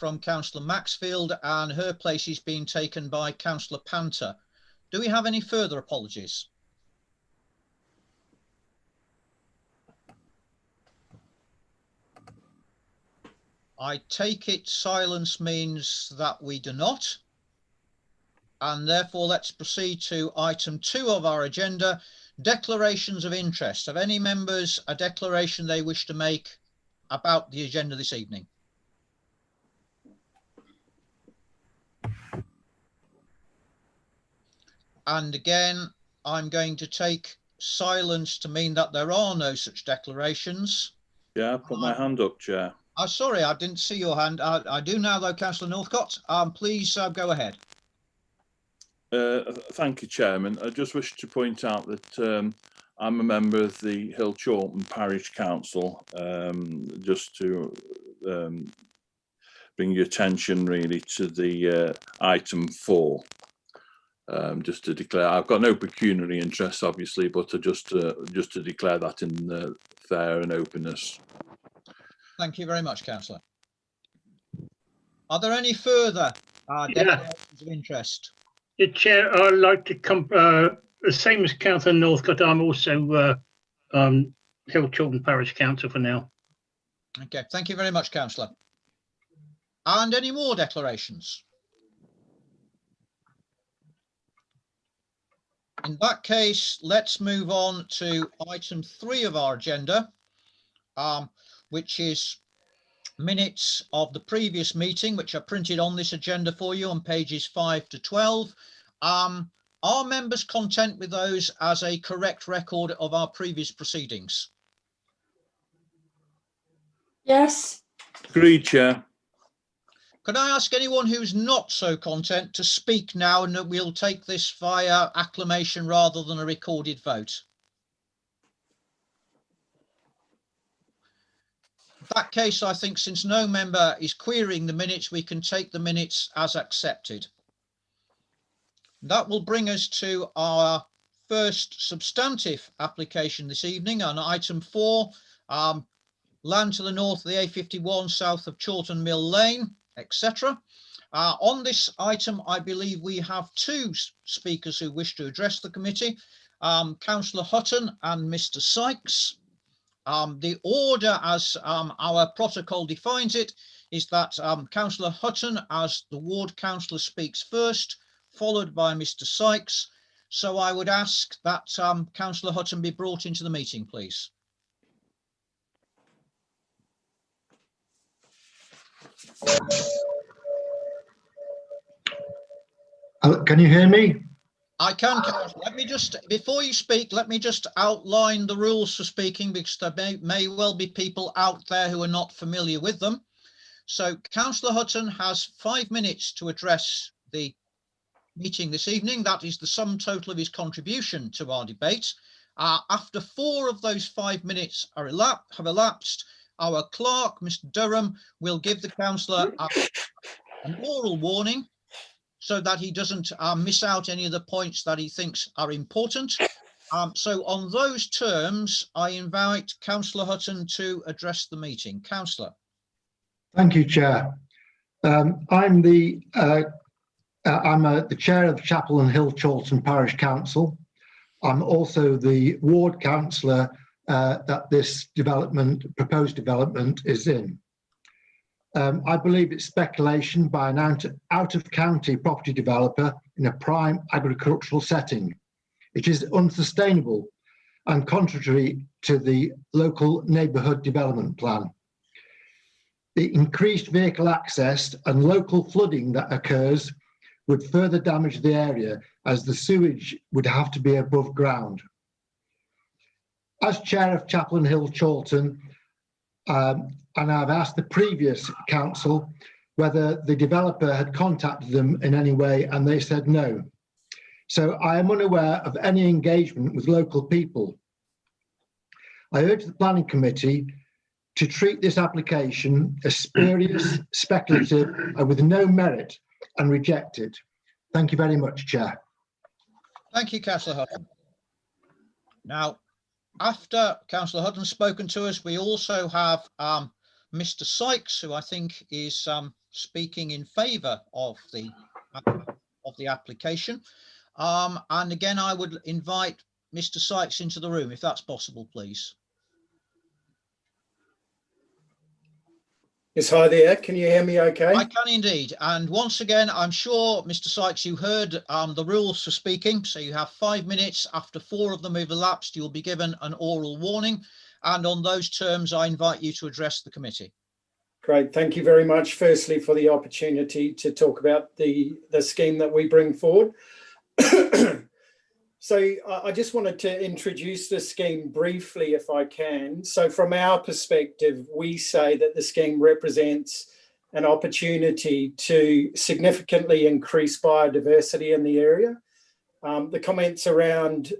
from Councillor Maxfield, and her place is being taken by Councillor Panther. Do we have any further apologies? I take it silence means that we do not. And therefore, let's proceed to item 2 of our agenda, declarations of interest. Have any members a declaration they wish to make about the agenda this evening? And again, I'm going to take silence to mean that there are no such declarations. Yeah, I put my hand up, Chair. Sorry, I didn't see your hand. I do now, though, Councillor Northcott. Please go ahead. Thank you, Chairman. I just wish to point out that I'm a member of the Hill Chorlton Parish Council, just to bring your attention really to the item 4. Just to declare, I've got no pecuniary interest, obviously, but just to declare that in fair and openness. Thank you very much, Councillor. Are there any further declarations of interest? Yeah, Chair, I'd like to come, the same as Councillor Northcott, I'm also Hill Chorlton Parish Council for now. Okay, thank you very much, Councillor. And any more declarations? In that case, let's move on to item 3 of our agenda, which is minutes of the previous meeting, which are printed on this agenda for you on pages 5 to 12. Are members content with those as a correct record of our previous proceedings? Yes. Agreed, Chair. Could I ask anyone who's not so content to speak now, and we'll take this via acclamation rather than a recorded vote? In that case, I think since no member is querying the minutes, we can take the minutes as accepted. That will bring us to our first substantive application this evening on item 4, land to the north of the A51 south of Chorlton Mill Lane, etc. On this item, I believe we have 2 speakers who wish to address the committee, Councillor Hutton and Mr. Sykes. The order as our protocol defines it is that Councillor Hutton, as the ward councillor, speaks first, followed by Mr. Sykes. So I would ask that Councillor Hutton be brought into the meeting, please. Can you hear me? I can, Councillor. Let me just, before you speak, let me just outline the rules for speaking, because there may well be people out there who are not familiar with them. So Councillor Hutton has 5 minutes to address the meeting this evening. That is the sum total of his contribution to our debate. After 4 of those 5 minutes have elapsed, our clerk, Mr. Durham, will give the councillor an oral warning so that he doesn't miss out any of the points that he thinks are important. So on those terms, I invite Councillor Hutton to address the meeting. Councillor. Thank you, Chair. I'm the chair of Chapel and Hill Chorlton Parish Council. I'm also the ward councillor that this proposed development is in. I believe it's speculation by an out-of-county property developer in a prime agricultural setting. It is unsustainable and contrary to the local neighbourhood development plan. The increased vehicle access and local flooding that occurs would further damage the area, as the sewage would have to be above ground. As chair of Chapel and Hill Chorlton, and I've asked the previous council whether the developer had contacted them in any way, and they said no. So I am unaware of any engagement with local people. I urge the planning committee to treat this application as spurious, speculative, and with no merit, and reject it. Thank you very much, Chair. Thank you, Councillor Hutton. Now, after Councillor Hutton's spoken to us, we also have Mr. Sykes, who I think is speaking in favour of the application. And again, I would invite Mr. Sykes into the room, if that's possible, please. Yes, hi there. Can you hear me okay? I can indeed. And once again, I'm sure, Mr. Sykes, you heard the rules for speaking. So you have 5 minutes. After 4 of them have elapsed, you'll be given an oral warning. And on those terms, I invite you to address the committee. Great. Thank you very much, firstly, for the opportunity to talk about the scheme that we bring forward. So I just wanted to introduce the scheme briefly, if I can. So from our perspective, we say that the scheme represents an opportunity to significantly increase biodiversity in the area. The comments around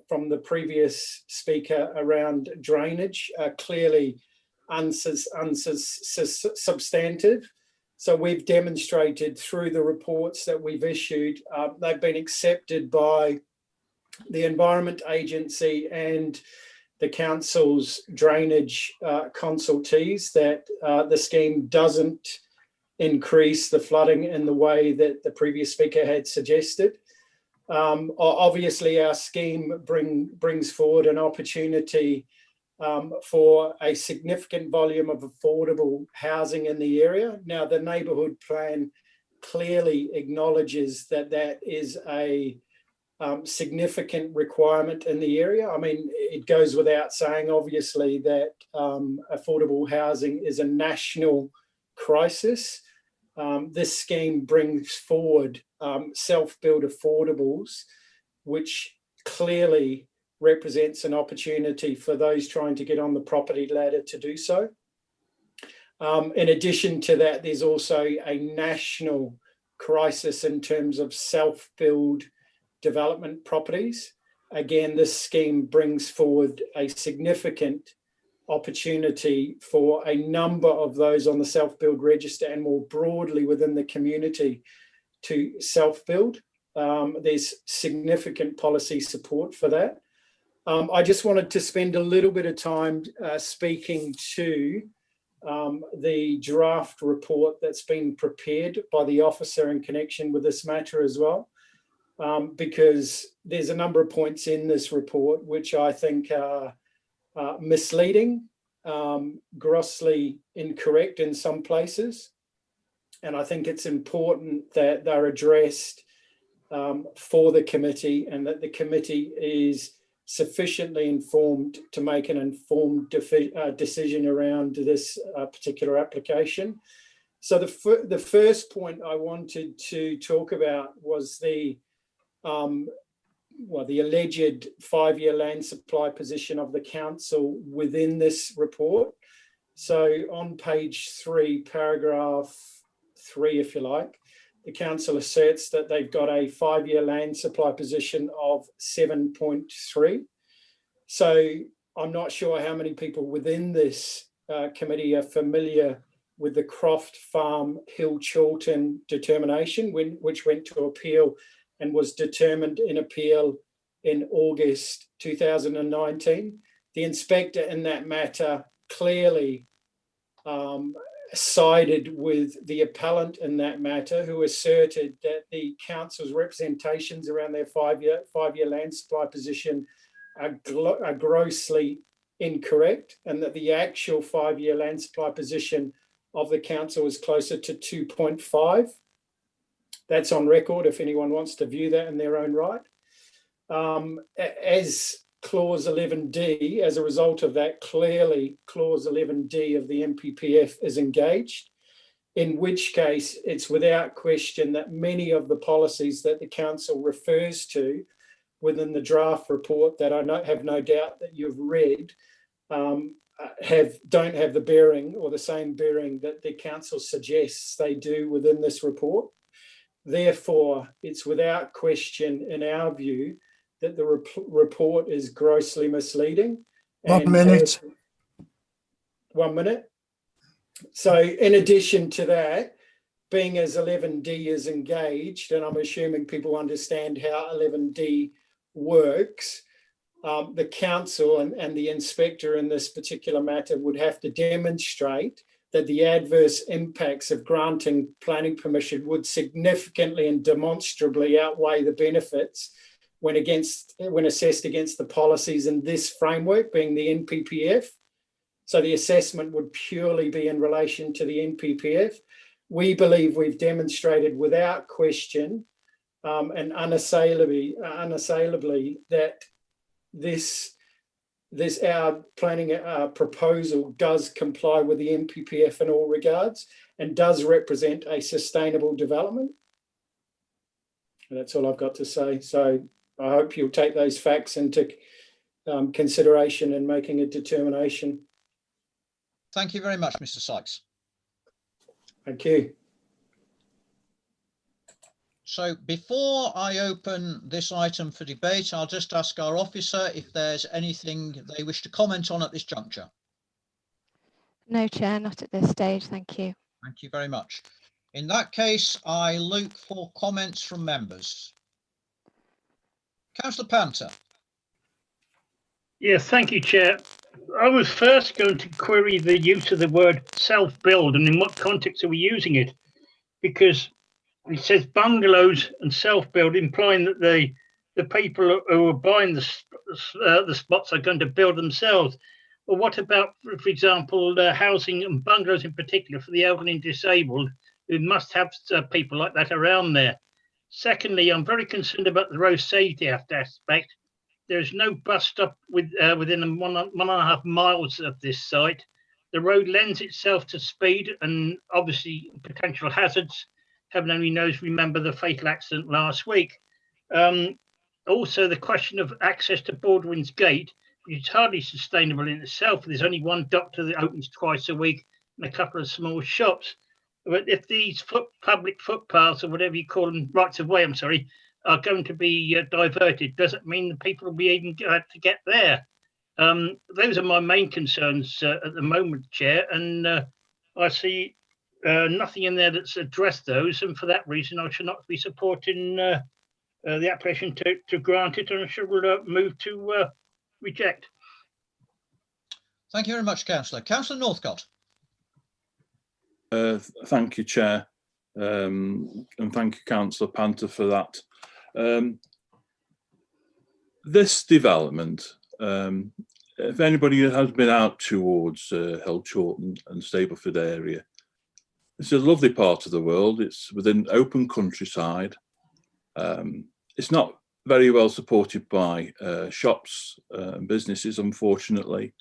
from the previous speaker around drainage are clearly unsubstantive. So we've demonstrated through the reports that we've issued, they've been accepted by the Environment Agency and the council's drainage consultees, that the scheme doesn't increase the flooding in the way that the previous speaker had suggested. Obviously, our scheme brings forward an opportunity for a significant volume of affordable housing in the area. Now, the neighbourhood plan clearly acknowledges that that is a significant requirement in the area. I mean, it goes without saying, obviously, that affordable housing is a national crisis. This scheme brings forward self-build affordables, which clearly represents an opportunity for those trying to get on the property ladder to do so. In addition to that, there's also a national crisis in terms of self-build development properties. Again, this scheme brings forward a significant opportunity for a number of those on the self-build register and more broadly within the community to self-build. There's significant policy support for that. I just wanted to spend a little bit of time speaking to the draft report that's been prepared by the officer in connection with this matter as well, because there's a number of points in this report which I think are misleading, grossly incorrect in some places. And I think it's important that they're addressed for the committee, and that the committee is sufficiently informed to make an informed decision around this particular application. So the first point I wanted to talk about was the alleged 5-year land supply position of the council within this report. So on page 3, paragraph 3, if you like, the council asserts that they've got a 5-year land supply position of 7.3. So I'm not sure how many people within this committee are familiar with the Croft Farm Hill Chiltern determination, which went to appeal and was determined in appeal in August 2019. The inspector in that matter clearly sided with the appellant in that matter, who asserted that the council's representations around their 5-year land supply position are grossly incorrect, and that the actual 5-year land supply position of the council is closer to 2.5. That's on record if anyone wants to view that in their own right. As clause 11D, as a result of that, clearly clause 11D of the MPPF is engaged, in which case it's without question that many of the policies that the council refers to within the draft report that I have no doubt that you've read don't have the bearing or the same bearing that the council suggests they do within this report. Therefore, it's without question, in our view, that the report is grossly misleading. 1 minute. 1 minute. So in addition to that, being as 11D is engaged, and I'm assuming people understand how 11D works, the council and the inspector in this particular matter would have to demonstrate that the adverse impacts of granting planning permission would significantly and demonstrably outweigh the benefits when assessed against the policies in this framework, being the NPPF. So the assessment would purely be in relation to the NPPF. We believe we've demonstrated without question and unassailably that our planning proposal does comply with the NPPF in all regards and does represent a sustainable development. And that's all I've got to say. So I hope you'll take those facts into consideration in making a determination. Thank you very much, Mr. Sykes. Thank you. So before I open this item for debate, I'll just ask our officer if there's anything they wish to comment on at this juncture. No, Chair, not at this stage. Thank you. Thank you very much. In that case, I look for comments from members. Councillor Panther. Yes, thank you, Chair. I was first going to query the use of the word self-build and in what context are we using it? Because it says bungalows and self-build, implying that the people who are buying the spots are going to build themselves. Well, what about, for example, housing and bungalows in particular for the elderly and disabled, who must have people like that around there? Secondly, I'm very concerned about the road safety aspect. There's no bus stop within 1.5 miles of this site. The road lends itself to speed and obviously potential hazards. Heaven only knows, remember the fatal accident last week. Also, the question of access to Baldwin's Gate, which is hardly sustainable in itself. There's only one doctor that opens twice a week and a couple of small shops. But if these public footpaths, or whatever you call them, rights of way, I'm sorry, are going to be diverted, does it mean the people will be able to get there? Those are my main concerns at the moment, Chair, and I see nothing in there that's addressed those, and for that reason I should not be supporting the application to grant it, and I should move to reject. Thank you very much, Councillor. Councillor Northcott. Thank you, Chair, and thank you, Councillor Panther, for that. This development, if anybody has been out towards Hill Chawton and Stapleford area, it's a lovely part of the world. It's within open countryside. It's not very well supported by shops and businesses, unfortunately,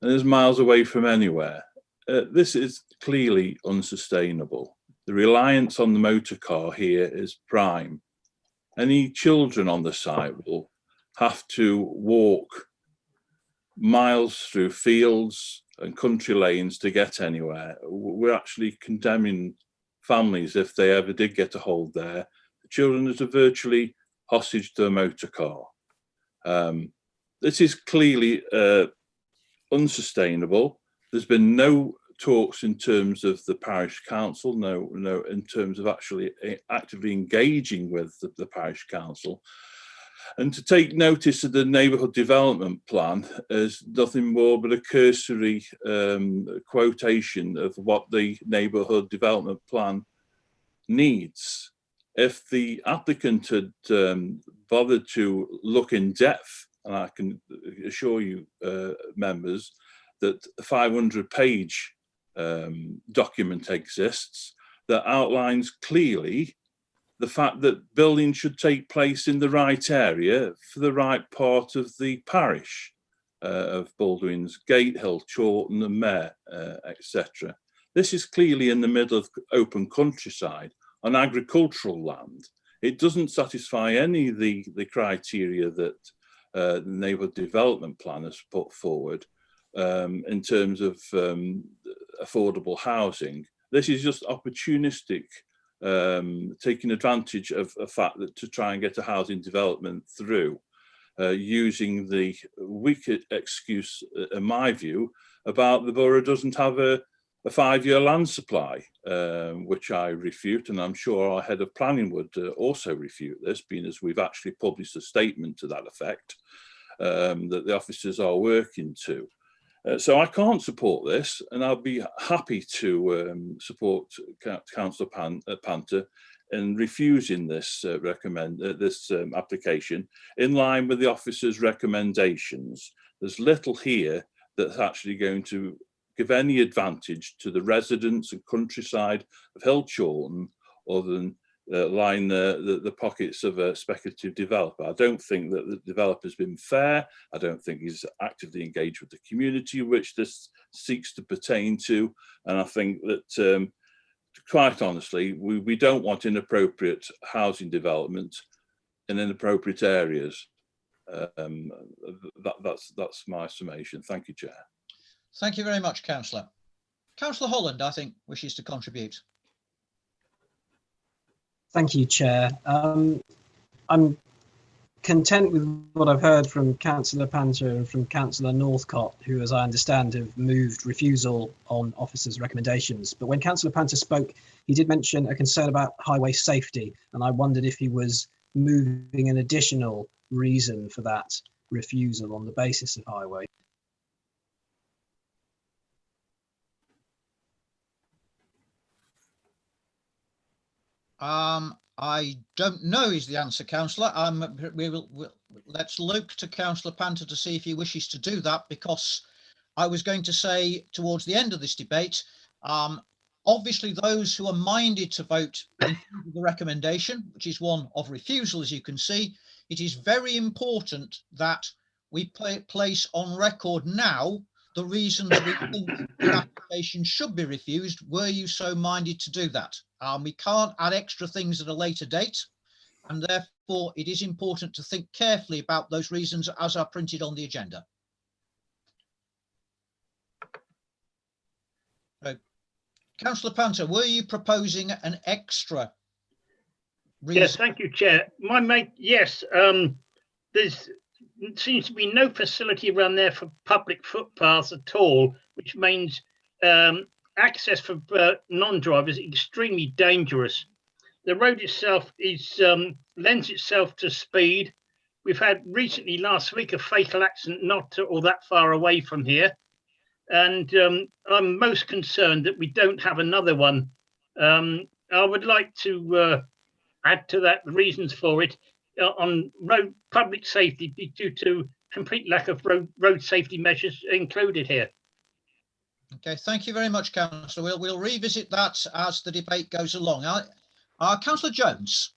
and it's miles away from anywhere. This is clearly unsustainable. The reliance on the motor car here is prime. Any children on the site will have to walk miles through fields and country lanes to get anywhere. We're actually condemning families, if they ever did get a hold there, the children that are virtually hostage to a motor car. This is clearly unsustainable. There's been no talks in terms of the parish council, no in terms of actually actively engaging with the parish council. And to take notice of the neighbourhood development plan is nothing more but a cursory quotation of what the neighbourhood development plan needs. If the applicant had bothered to look in depth, and I can assure you, members, that a 500-page document exists that outlines clearly the fact that building should take place in the right area for the right part of the parish of Baldwin's Gate, Hill Chawton and Mare, etc. This is clearly in the middle of open countryside on agricultural land. It doesn't satisfy any of the criteria that the neighbourhood development plan has put forward in terms of affordable housing. This is just opportunistic, taking advantage of a fact that to try and get a housing development through, using the weak excuse, in my view, about the borough doesn't have a 5-year land supply, which I refute, and I'm sure our head of planning would also refute this, being as we've actually published a statement to that effect that the officers are working to. So I can't support this, and I'll be happy to support Councillor Panter in refusing this application in line with the officer's recommendations. There's little here that's actually going to give any advantage to the residents and countryside of Hill Chorlton, other than line the pockets of a speculative developer. I don't think that the developer's been fair. I don't think he's actively engaged with the community which this seeks to pertain to. And I think that, quite honestly, we don't want inappropriate housing development in inappropriate areas. That's my summation. Thank you, Chair. Thank you very much, Councillor. Councillor Holland, I think, wishes to contribute. Thank you, Chair. I'm content with what I've heard from Councillor Panter and from Councillor Northcott, who, as I understand, have moved refusal on officers' recommendations. But when Councillor Panter spoke, he did mention a concern about highway safety, and I wondered if he was moving an additional reason for that refusal on the basis of highway. I don't know is the answer, Councillor. Let's look to Councillor Panter to see if he wishes to do that, because I was going to say towards the end of this debate, obviously those who are minded to vote in favor of the recommendation, which is one of refusal, as you can see, it is very important that we place on record now the reasons we think the application should be refused, were you so minded to do that. We can't add extra things at a later date, and therefore it is important to think carefully about those reasons as are printed on the agenda. So, Councillor Panter, were you proposing an extra reason? Yes, thank you, Chair. My mate, yes, there's seems to be no facility around there for public footpaths at all, which means access for non-drivers is extremely dangerous. The road itself is lends itself to speed. We've had recently last week a fatal accident not all that far away from here, and I'm most concerned that we don't have another one. I would like to add to that the reasons for it on road public safety due to complete lack of road safety measures included here. Okay, thank you very much, Councillor. We'll revisit that as the debate goes along. Councillor Jones.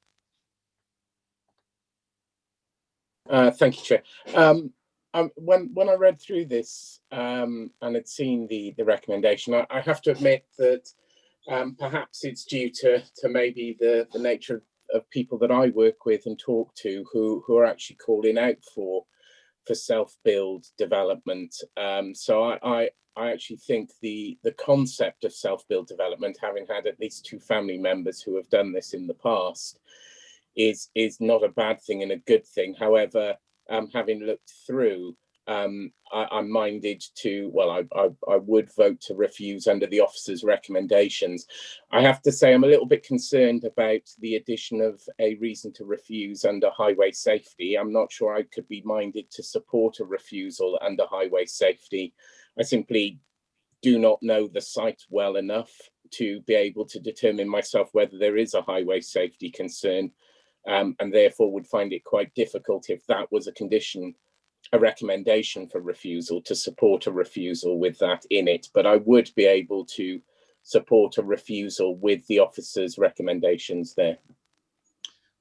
Thank you, Chair. When I read through this and had seen the recommendation, I have to admit that perhaps it's due to maybe the nature of people that I work with and talk to who are actually calling out for self-build development. So I actually think the concept of self-build development, having had at least 2 family members who have done this in the past, is not a bad thing and a good thing. However, having looked through, I'm minded to, well, I would vote to refuse under the officer's recommendations. I have to say I'm a little bit concerned about the addition of a reason to refuse under highway safety. I'm not sure I could be minded to support a refusal under highway safety. I simply do not know the site well enough to be able to determine myself whether there is a highway safety concern, and therefore would find it quite difficult if that was a condition, a recommendation for refusal, to support a refusal with that in it. But I would be able to support a refusal with the officer's recommendations there.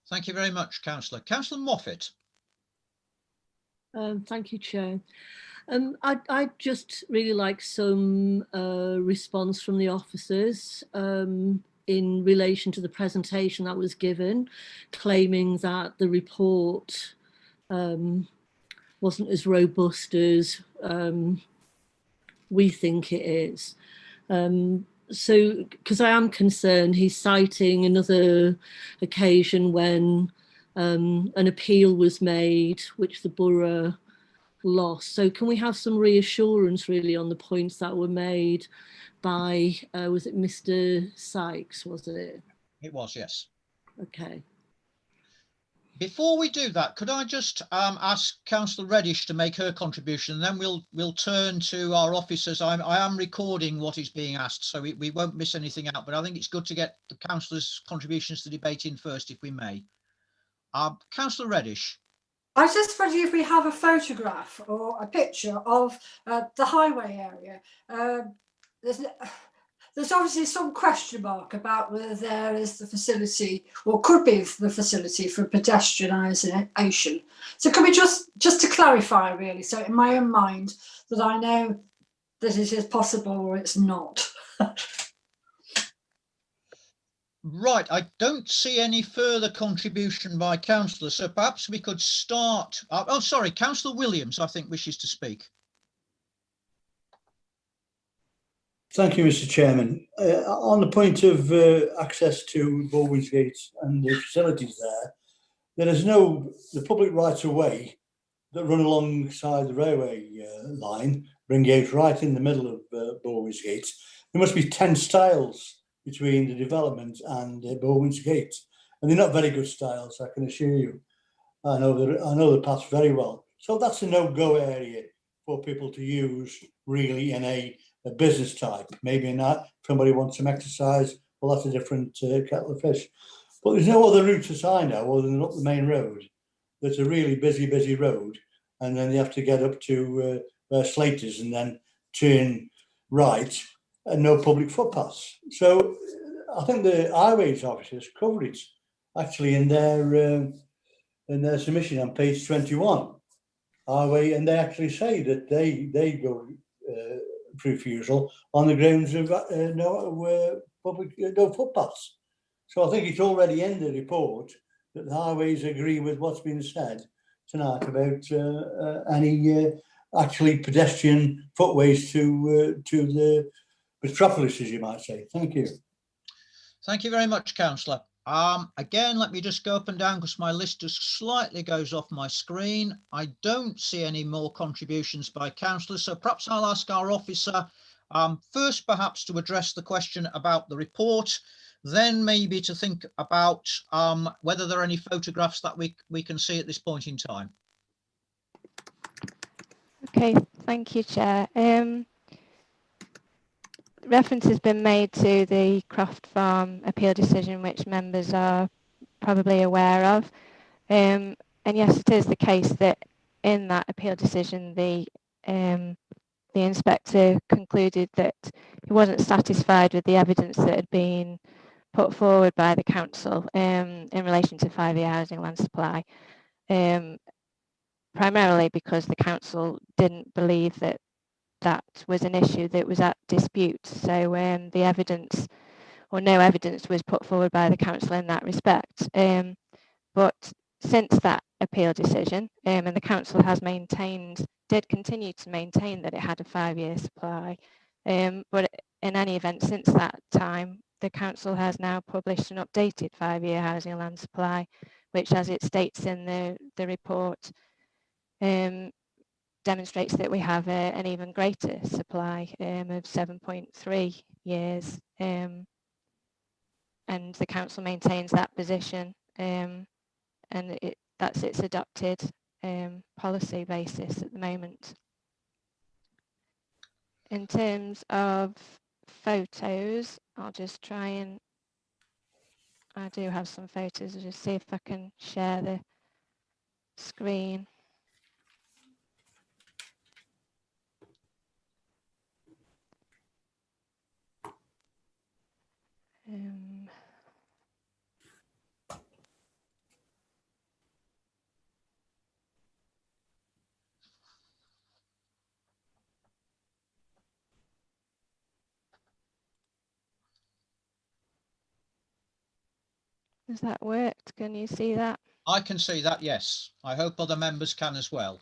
Thank you very much, Councillor. Councillor Moffat. Thank you, Chair. I'd just really like some response from the officers in relation to the presentation that was given, claiming that the report wasn't as robust as we think it is. So, because I am concerned, he's citing another occasion when an appeal was made, which the borough lost. So can we have some reassurance really on the points that were made by, was it Mr. Sykes, was it? It was, yes. Okay. Before we do that, could I just ask Councillor Reddish to make her contribution, and then we'll turn to our officers. I am recording what is being asked, so we won't miss anything out. But I think it's good to get the councillors' contributions to debate in first, if we may. Councillor Reddish. I was just wondering if we have a photograph or a picture of the highway area. There's obviously some question mark about whether there is the facility or could be the facility for pedestrianisation. So can we just to clarify really, so in my own mind that I know that it is possible or it's not. Right, I don't see any further contribution by councillors, so perhaps we could start. Oh, sorry, Councillor Williams, I think, wishes to speak. Thank you, Mr. Chairman. On the point of access to Baldwin's Gate and the facilities there is the public rights of way that run alongside the railway line, bring gate right in the middle of Baldwin's Gate. There must be 10 stiles between the development and Baldwin's Gate, and they're not very good stiles, I can assure you. I know the paths very well. So that's a no-go area for people to use really in a business type. Maybe not. If somebody wants some exercise, well, that's a different kettle of fish. But there's no other route as I know other than up the main road. That's a really busy road, and then you have to get up to Slater's and then turn right, and no public footpaths. So I think the highways officers cover it actually in their submission on page 21. Highway, and they actually say that they go refusal on the grounds of no footpaths. So I think it's already in the report that the highways agree with what's been said tonight about any actually pedestrian footways to the metropolis, as you might say. Thank you. Thank you very much, Councillor. Again, let me just go up and down because my list just slightly goes off my screen. I don't see any more contributions by councillors, so perhaps I'll ask our officer first perhaps to address the question about the report, then maybe to think about whether there are any photographs that we can see at this point in time. Okay, thank you, Chair. Reference has been made to the Croft Farm appeal decision, which members are probably aware of. And yes, it is the case that in that appeal decision, the inspector concluded that he wasn't satisfied with the evidence that had been put forward by the council in relation to 5-year housing land supply, primarily because the council didn't believe that that was an issue that was at dispute. So the evidence or no evidence was put forward by the council in that respect. But since that appeal decision, and the council has did continue to maintain that it had a 5-year supply. But in any event, since that time, the council has now published an updated 5-year housing land supply, which, as it states in the report, demonstrates that we have an even greater supply of 7.3 years, and the council maintains that position, and that's its adopted policy basis at the moment. In terms of photos, I'll just try and I do have some photos. I'll just see if I can share the screen. Has that worked? Can you see that? I can see that, yes. I hope other members can as well.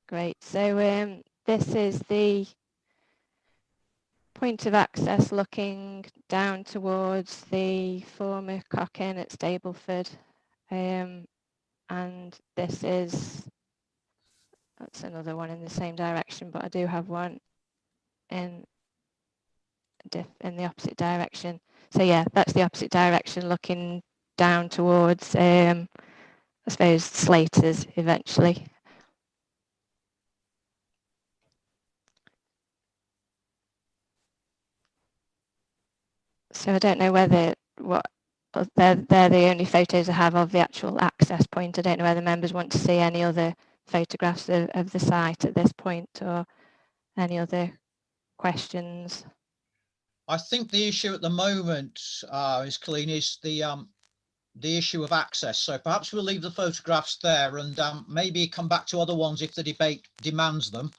Great. So this is the point of access looking down towards the former Cock Inn at Stableford, and that's another one in the same direction, but I do have one in the opposite direction. So yeah, that's the opposite direction looking down towards, I suppose, Slaters eventually. So I don't know whether they're the only photos I have of the actual access point. I don't know whether members want to see any other photographs of the site at this point, or any other questions. I think the issue at the moment, is Colleen, is the issue of access. So perhaps we'll leave the photographs there and maybe come back to other ones if the debate demands them.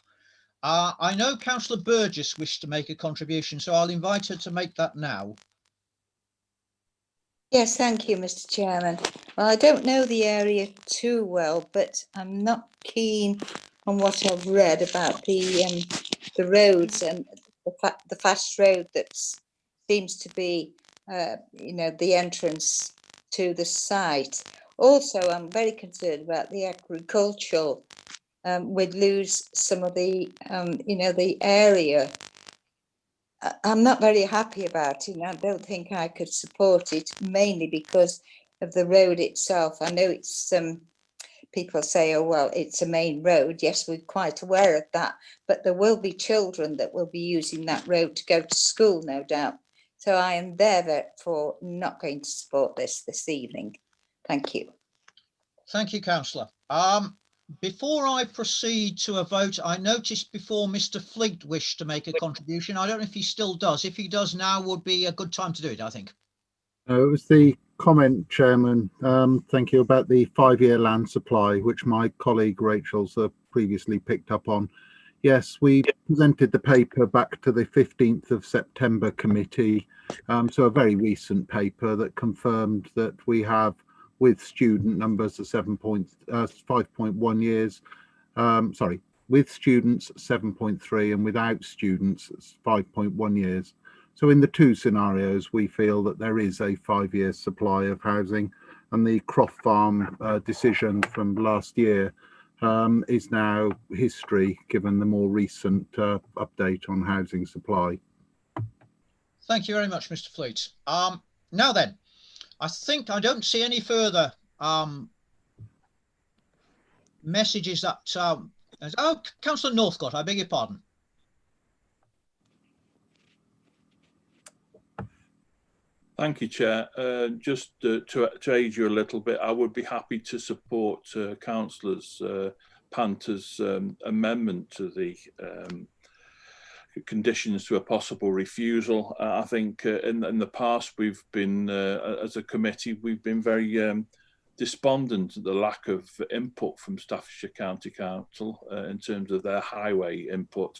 I know Councillor Burgess wished to make a contribution, so I'll invite her to make that now. Yes, thank you, Mr. Chairman. Well, I don't know the area too well, but I'm not keen on what I've read about the roads and the fast road that seems to be, you know, the entrance to the site. Also, I'm very concerned about the agricultural. We'd lose some of the, you know, the area. I'm not very happy about it, and I don't think I could support it, mainly because of the road itself. I know it's people say, oh well, it's a main road. Yes, we're quite aware of that, but there will be children that will be using that road to go to school, no doubt. So I am therefore not going to support this evening. Thank you. Thank you, Councillor. Before I proceed to a vote, I noticed before Mr. Fleet wished to make a contribution. I don't know if he still does. If he does, now would be a good time to do it, I think. It was the comment, Chairman. Thank you, about the 5-year land supply, which my colleague Rachel's previously picked up on. Yes, we presented the paper back to the 15th of September committee. So a very recent paper that confirmed that we have, with student numbers of 5.1 years, with students 7.3 and without students 5.1 years. So in the two scenarios, we feel that there is a 5-year supply of housing, and the Croft Farm decision from last year is now history, given the more recent update on housing supply. Thank you very much, Mr. Fleet. Now then, I think I don't see any further messages that... oh, Councillor Northcott, I beg your pardon. Thank you, Chair. Just to aid you a little bit, I would be happy to support Councillor Panther's amendment to the conditions to a possible refusal. I think in the past we've been, as a committee, we've been very despondent at the lack of input from Staffordshire County Council in terms of their highway input.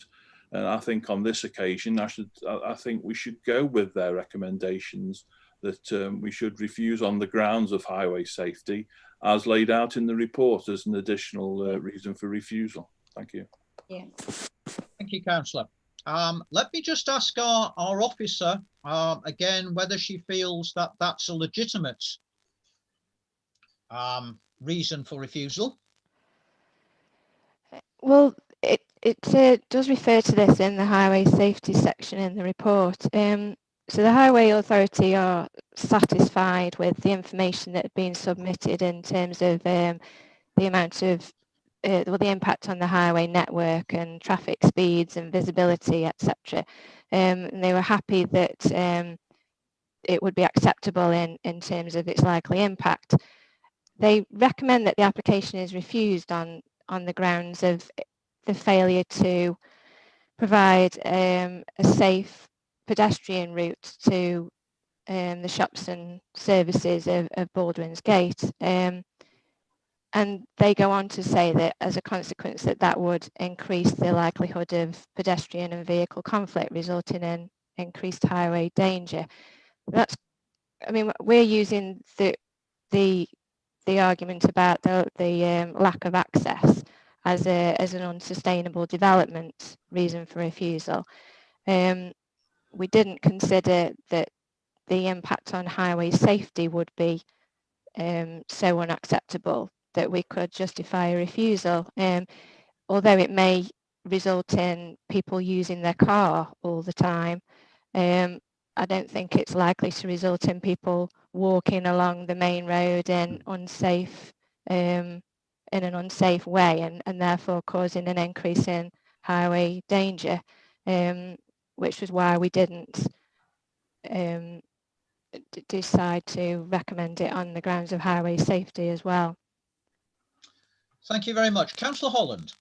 And I think on this occasion, I think we should go with their recommendations that we should refuse on the grounds of highway safety, as laid out in the report as an additional reason for refusal. Thank you. Yeah. Thank you, Councillor. Let me just ask our officer again whether she feels that that's a legitimate reason for refusal. Well, it does refer to this in the highway safety section in the report. So the Highway Authority are satisfied with the information that had been submitted in terms of the amount of the impact on the highway network and traffic speeds and visibility, etc. And they were happy that it would be acceptable in terms of its likely impact. They recommend that the application is refused on the grounds of the failure to provide a safe pedestrian route to the shops and services of Baldwin's Gate. And they go on to say that as a consequence that would increase the likelihood of pedestrian and vehicle conflict, resulting in increased highway danger. That's, I mean, we're using the argument about the lack of access as an unsustainable development reason for refusal. We didn't consider that the impact on highway safety would be so unacceptable that we could justify a refusal. Although it may result in people using their car all the time, I don't think it's likely to result in people walking along the main road in an unsafe way, and therefore causing an increase in highway danger, which was why we didn't decide to recommend it on the grounds of highway safety as well. Thank you very much. Councillor Holland.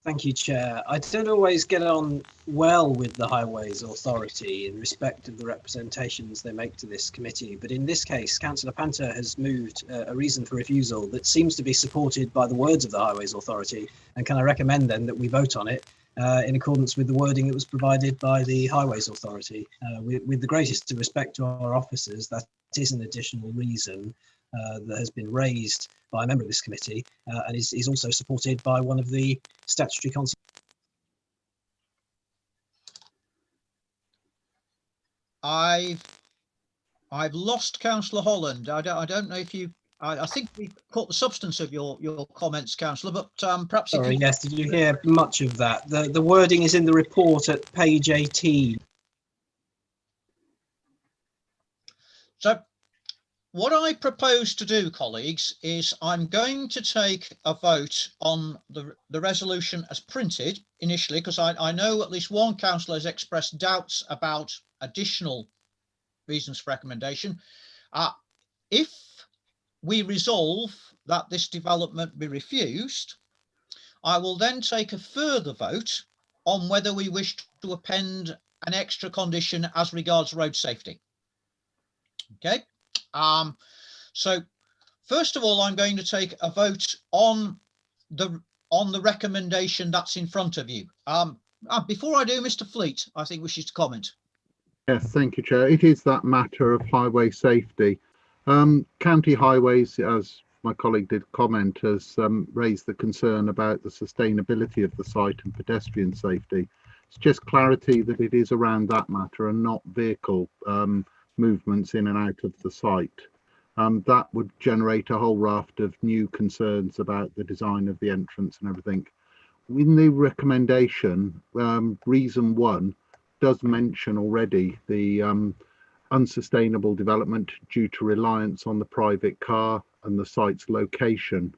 Thank you, Chair. I don't always get on well with the Highways Authority in respect of the representations they make to this committee, but in this case, Councillor Panter has moved a reason for refusal that seems to be supported by the words of the Highways Authority, and can I recommend then that we vote on it in accordance with the wording that was provided by the Highways Authority. With the greatest respect to our officers, that is an additional reason that has been raised by a member of this committee and is also supported by one of the statutory consultants. I've lost Councillor Holland. I don't know if you. I think we caught the substance of your comments, Councillor, but perhaps. Sorry, yes. Did you hear much of that? The wording is in the report at page 18. So, what I propose to do, colleagues, is I'm going to take a vote on the resolution as printed initially, because I know at least one councillor has expressed doubts about additional reasons for recommendation. If we resolve that this development be refused, I will then take a further vote on whether we wish to append an extra condition as regards road safety. Okay. So first of all, I'm going to take a vote on the recommendation that's in front of you. Before I do, Mr. Fleet, I think wishes to comment. Yes, thank you, Chair. It is that matter of highway safety. County Highways, as my colleague did comment, has raised the concern about the sustainability of the site and pedestrian safety. It's just clarity that it is around that matter and not vehicle movements in and out of the site. That would generate a whole raft of new concerns about the design of the entrance and everything. In the recommendation, reason 1 does mention already the unsustainable development due to reliance on the private car and the site's location.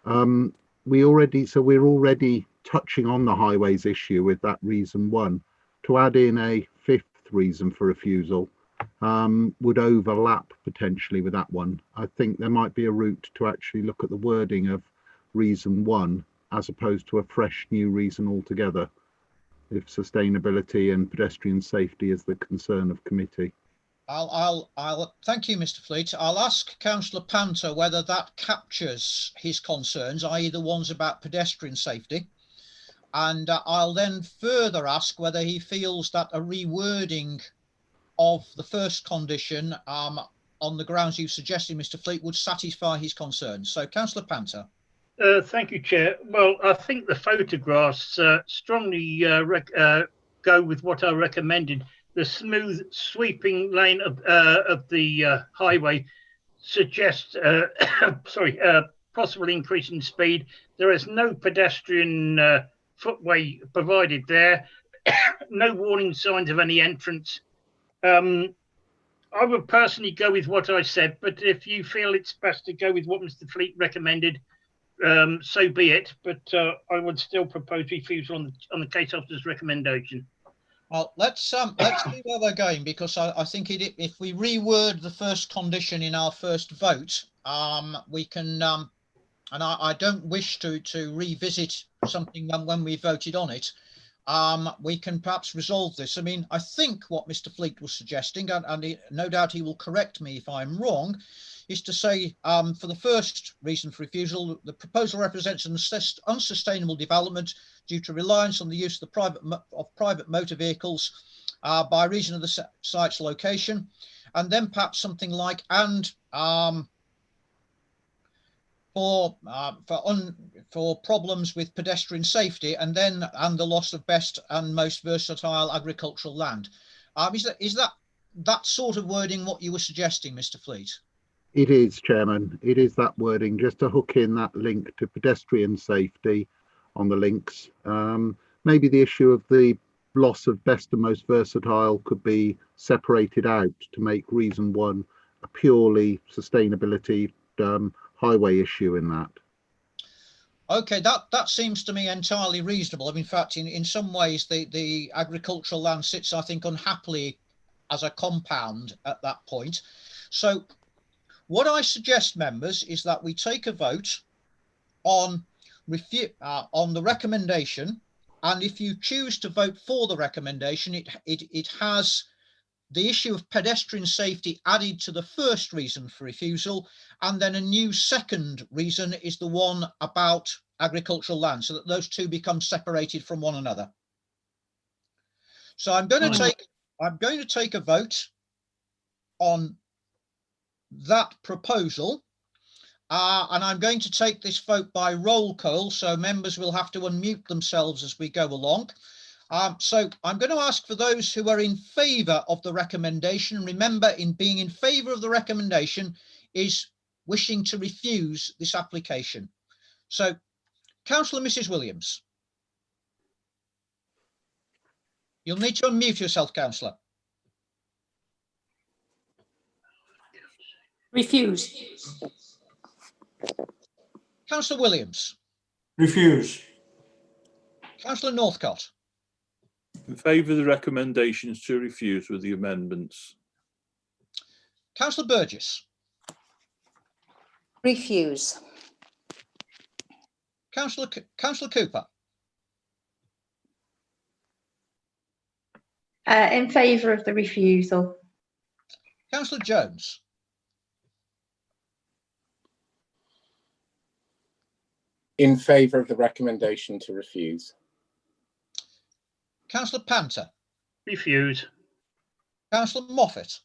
We're already touching on the highways issue with that reason 1. To add in a 5th reason for refusal would overlap potentially with that one. I think there might be a route to actually look at the wording of reason 1 as opposed to a fresh new reason altogether, if sustainability and pedestrian safety is the concern of committee. I'll thank you, Mr. Fleet. I'll ask Councillor Panter whether that captures his concerns, i.e. the ones about pedestrian safety. And I'll then further ask whether he feels that a rewording of the first condition on the grounds you suggested, Mr. Fleet, would satisfy his concerns. So, Councillor Panter. Thank you, Chair. Well, I think the photographs strongly go with what I recommended. The smooth sweeping lane of the highway suggests possible increase in speed. There is no pedestrian footway provided there. No warning signs of any entrance. I would personally go with what I said, but if you feel it's best to go with what Mr. Fleet recommended, so be it. But I would still propose refusal on the case officer's recommendation. Well, let's see where we're going, because I think if we reword the first condition in our first vote, we can, and I don't wish to revisit something when we voted on it. We can perhaps resolve this. I mean, I think what Mr. Fleet was suggesting, and no doubt he will correct me if I'm wrong, is to say for the first reason for refusal, the proposal represents an unsustainable development due to reliance on the use of private motor vehicles by reason of the site's location, and then perhaps something like for problems with pedestrian safety, and the loss of best and most versatile agricultural land. Is that sort of wording what you were suggesting, Mr. Fleet? It is, Chairman. It is that wording, just to hook in that link to pedestrian safety on the links. Maybe the issue of the loss of best and most versatile could be separated out to make reason one a purely sustainability highway issue in that. Okay, that seems to me entirely reasonable. I mean, in fact, in some ways, the agricultural land sits, I think, unhappily as a compound at that point. So what I suggest, members, is that we take a vote on the recommendation, and if you choose to vote for the recommendation, it has the issue of pedestrian safety added to the first reason for refusal, and then a new second reason is the one about agricultural land, so that those two become separated from one another. So I'm going to take a vote on that proposal, and I'm going to take this vote by roll call, so members will have to unmute themselves as we go along. So I'm going to ask for those who are in favour of the recommendation. Remember, in being in favour of the recommendation is wishing to refuse this application. So, Councillor Mrs. Williams. You'll need to unmute yourself, Councillor. Refuse. Councillor Williams. Refuse. Councillor Northcott. In favour of the recommendations to refuse with the amendments. Councillor Burgess. Refuse. Councillor Cooper. In favour of the refusal. Councillor Jones. In favour of the recommendation to refuse. Councillor Panther. Refuse. Councillor Moffat.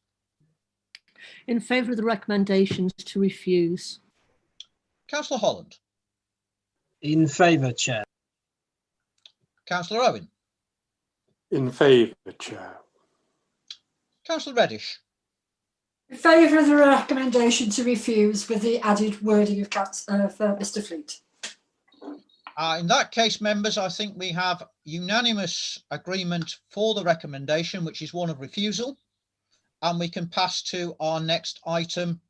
In favour of the recommendations to refuse. Councillor Holland. In favour, Chair. Councillor Owen. In favour, Chair. Councillor Reddish. In favour of the recommendation to refuse with the added wording of Mr. Fleet. In that case, members, I think we have unanimous agreement for the recommendation, which is one of refusal. And we can pass to our next item,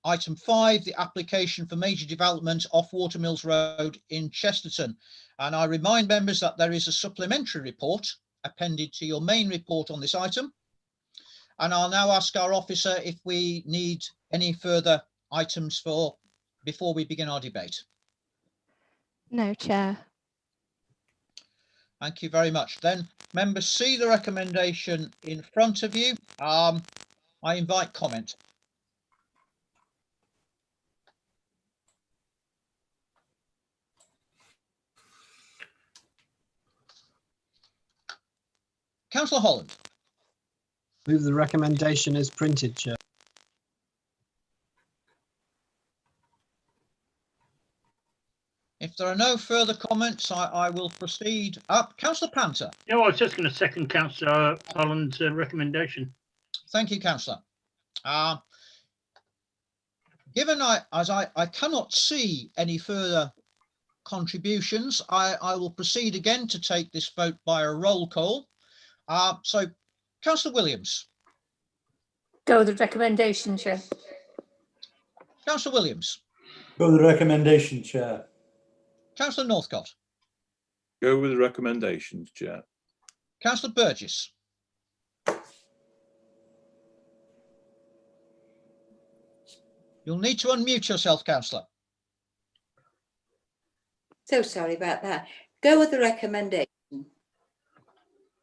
item 5, the application for major development off Watermills Road in Chesterton. And I remind members that there is a supplementary report appended to your main report on this item. And I'll now ask our officer if we need any further items before we begin our debate. No, Chair. Thank you very much. Then members see the recommendation in front of you. I invite comment. Councillor Holland. Move the recommendation as printed, Chair. If there are no further comments, I will proceed up. Councillor Panther. No, I was just going to second Councillor Holland's recommendation. Thank you, Councillor. Given I cannot see any further contributions, I will proceed again to take this vote by a roll call. So, Councillor Williams. Go with the recommendation, Chair. Councillor Williams. Go with the recommendation, Chair. Councillor Northcott. Go with the recommendations, Chair. Councillor Burgess. You'll need to unmute yourself, Councillor. So sorry about that. Go with the recommendation.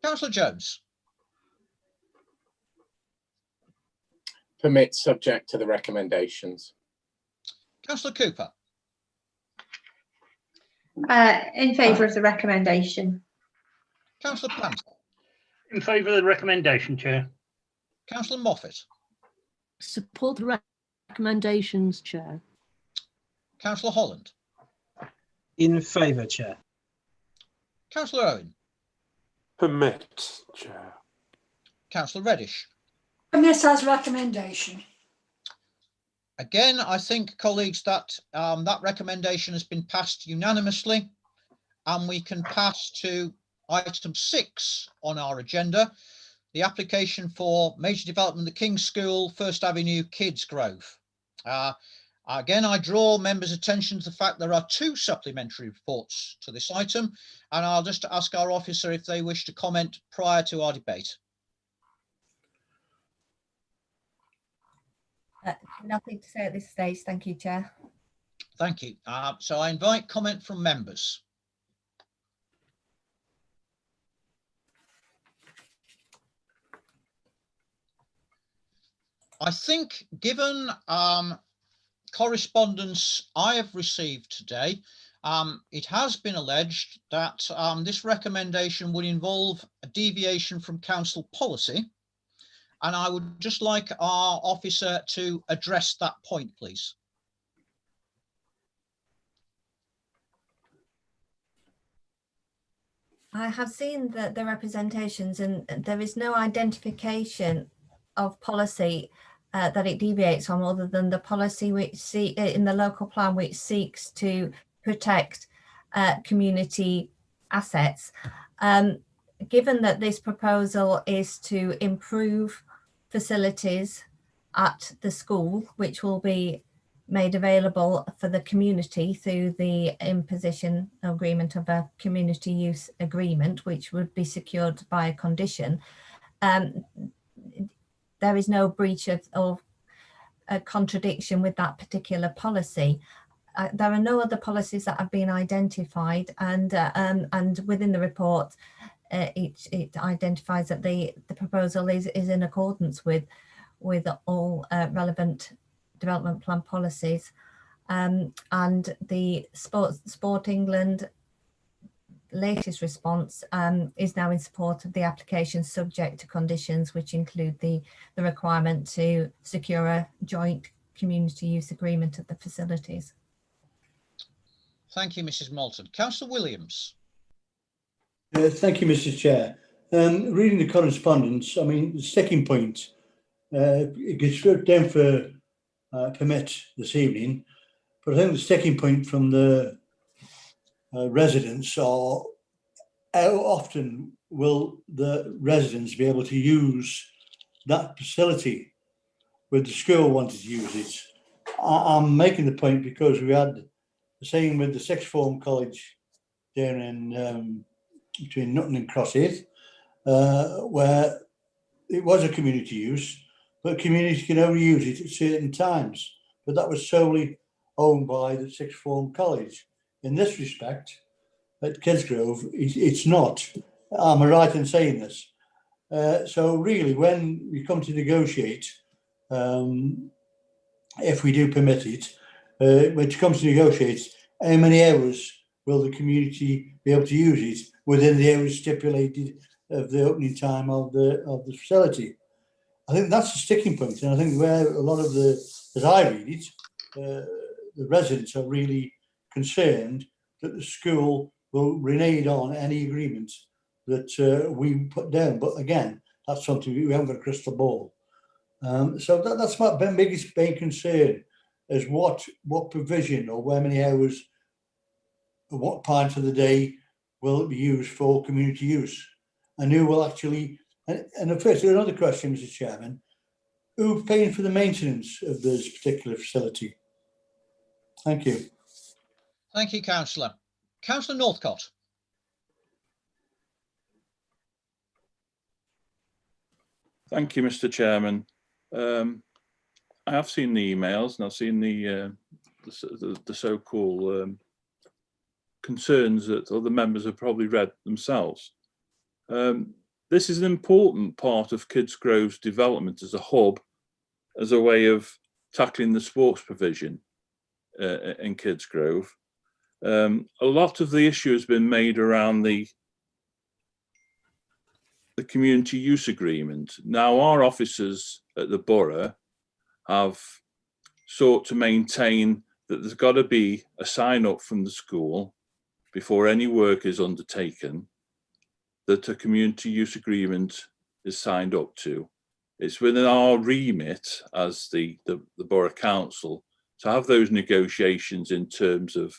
Councillor Jones. Permit subject to the recommendations. Councillor Cooper. In favour of the recommendation. Councillor Panther. In favour of the recommendation, Chair. Councillor Moffat. Support the recommendations, Chair. Councillor Holland. In favour, Chair. Councillor Owen. Permit, Chair. Councillor Reddish. Permit as recommendation. Again, I think, colleagues, that that recommendation has been passed unanimously, and we can pass to item 6 on our agenda, the application for major development of the King's School, First Avenue, Kids Grove. Again, I draw members' attention to the fact there are 2 supplementary reports to this item, and I'll just ask our officer if they wish to comment prior to our debate. Nothing to say at this stage, thank you, Chair. Thank you. So I invite comment from members. I think, given correspondence I have received today, it has been alleged that this recommendation would involve a deviation from council policy, and I would just like our officer to address that point, please. I have seen the representations, and there is no identification of policy that it deviates from, other than the policy which in the local plan which seeks to protect community assets. Given that this proposal is to improve facilities at the school, which will be made available for the community through the imposition agreement of a community use agreement, which would be secured by a condition, there is no breach of a contradiction with that particular policy. There are no other policies that have been identified, and within the report, it identifies that the proposal is in accordance with all relevant development plan policies, and the Sport England latest response is now in support of the application, subject to conditions which include the requirement to secure a joint community use agreement of the facilities. Thank you, Mrs. Moulton. Councillor Williams. Thank you, Mr. Chair. Reading the correspondence, I mean, the sticking point, it gets struck down for permit this evening, but I think the sticking point from the residents are how often will the residents be able to use that facility where the school wanted to use it. I'm making the point because we had the same with the sixth form college down in between Nutton and Crossheath, where it was a community use, but communities can only use it at certain times. But that was solely owned by the sixth form college. In this respect, at Kidsgrove, it's not. Am I right in saying this? So really, when we come to negotiate, if we do permit it, when it comes to negotiate, how many hours will the community be able to use it within the hours stipulated of the opening time of the facility? I think that's the sticking point, and I think where a lot of as I read it, the residents are really concerned that the school will renege on any agreement that we put down. But again, that's something we haven't got a crystal ball. So that's my biggest main concern, is what provision or how many hours, what part of the day will it be used for community use, and who will actually. And first, another question, Mr. Chairman, who's paying for the maintenance of this particular facility? Thank you. Thank you, Councillor. Councillor Northcott. Thank you, Mr. Chairman. I have seen the emails, and I've seen the so-called concerns that other members have probably read themselves. This is an important part of Kidsgrove's development as a hub, as a way of tackling the sports provision in Kidsgrove. A lot of the issue has been made around the community use agreement. Now, our officers at the Borough have sought to maintain that there's got to be a sign up from the school before any work is undertaken, that a community use agreement is signed up to. It's within our remit as the Borough Council to have those negotiations in terms of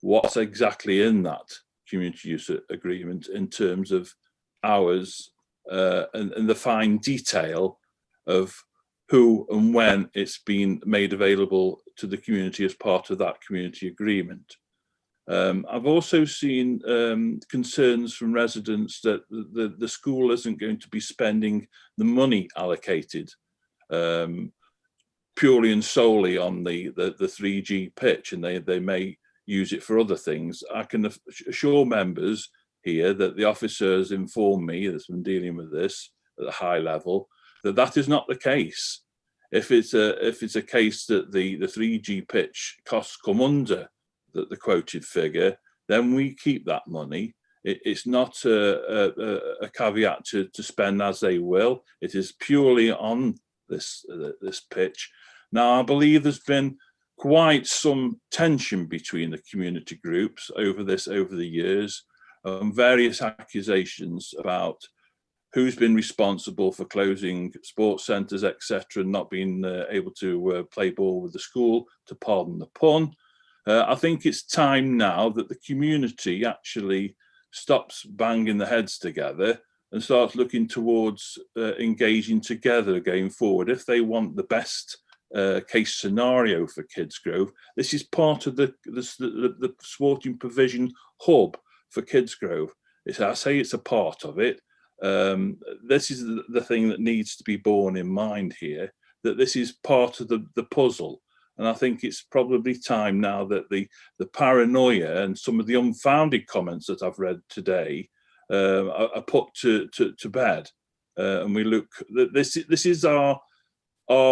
what's exactly in that community use agreement in terms of hours and the fine detail of who and when it's been made available to the community as part of that community agreement. I've also seen concerns from residents that the school isn't going to be spending the money allocated purely and solely on the 3G pitch, and they may use it for other things. I can assure members here that the officers informed me that's been dealing with this at a high level that is not the case. If it's a case that the 3G pitch costs come under the quoted figure, then we keep that money. It's not a caveat to spend as they will. It is purely on this pitch. Now, I believe there's been quite some tension between the community groups over the years, various accusations about who's been responsible for closing sports centres, etc., not being able to play ball with the school, to pardon the pun. I think it's time now that the community actually stops banging their heads together and starts looking towards engaging together going forward. If they want the best case scenario for Kidsgrove, this is part of the sporting provision hub for Kidsgrove. I say it's a part of it. This is the thing that needs to be borne in mind here, that this is part of the puzzle. And I think it's probably time now that the paranoia and some of the unfounded comments that I've read today are put to bed. And we look, this is our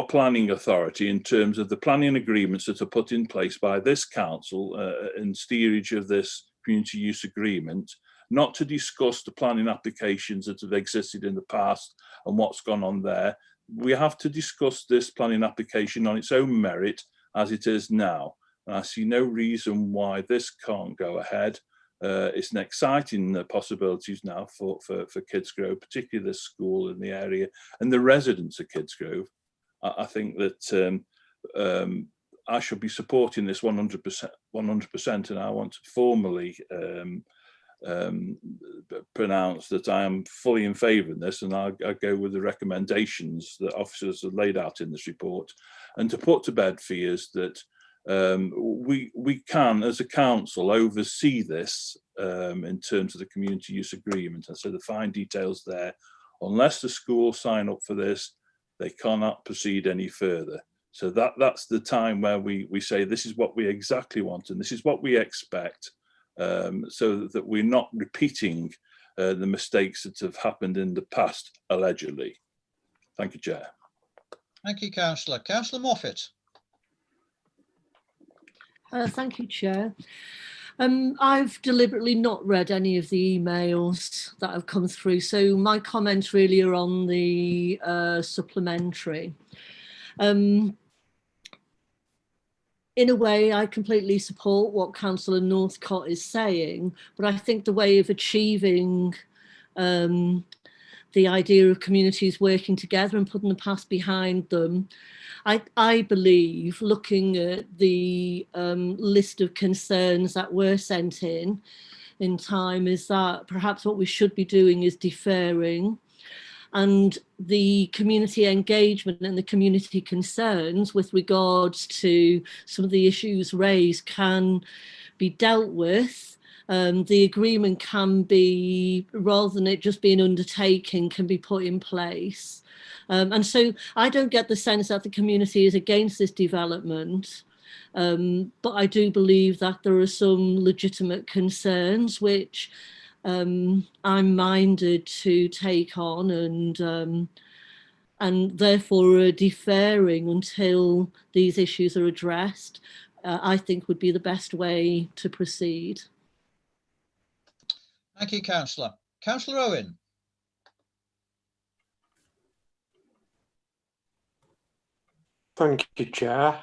planning authority in terms of the planning agreements that are put in place by this council in steerage of this community use agreement, not to discuss the planning applications that have existed in the past and what's gone on there. We have to discuss this planning application on its own merit as it is now. And I see no reason why this can't go ahead. It's an exciting possibilities now for Kidsgrove, particularly this school in the area and the residents of Kidsgrove. I think that I should be supporting this 100%, and I want to formally pronounce that I am fully in favour of this, and I go with the recommendations that officers have laid out in this report, and to put to bed fears that we can, as a council, oversee this in terms of the community use agreement. And so the fine details there, unless the school sign up for this, they cannot proceed any further. So that's the time where we say this is what we exactly want and this is what we expect, so that we're not repeating the mistakes that have happened in the past, allegedly. Thank you, Chair. Thank you, Councillor. Councillor Moffat. Thank you, Chair. I've deliberately not read any of the emails that have come through, so my comments really are on the supplementary. In a way, I completely support what Councillor Northcott is saying, but I think the way of achieving the idea of communities working together and putting the past behind them, I believe, looking at the list of concerns that were sent in time, is that perhaps what we should be doing is deferring, and the community engagement and the community concerns with regards to some of the issues raised can be dealt with. The agreement can be, rather than it just being undertaken, can be put in place. And so I don't get the sense that the community is against this development, but I do believe that there are some legitimate concerns which I'm minded to take on, and therefore deferring until these issues are addressed, I think would be the best way to proceed. Thank you, Councillor. Councillor Owen. Thank you, Chair.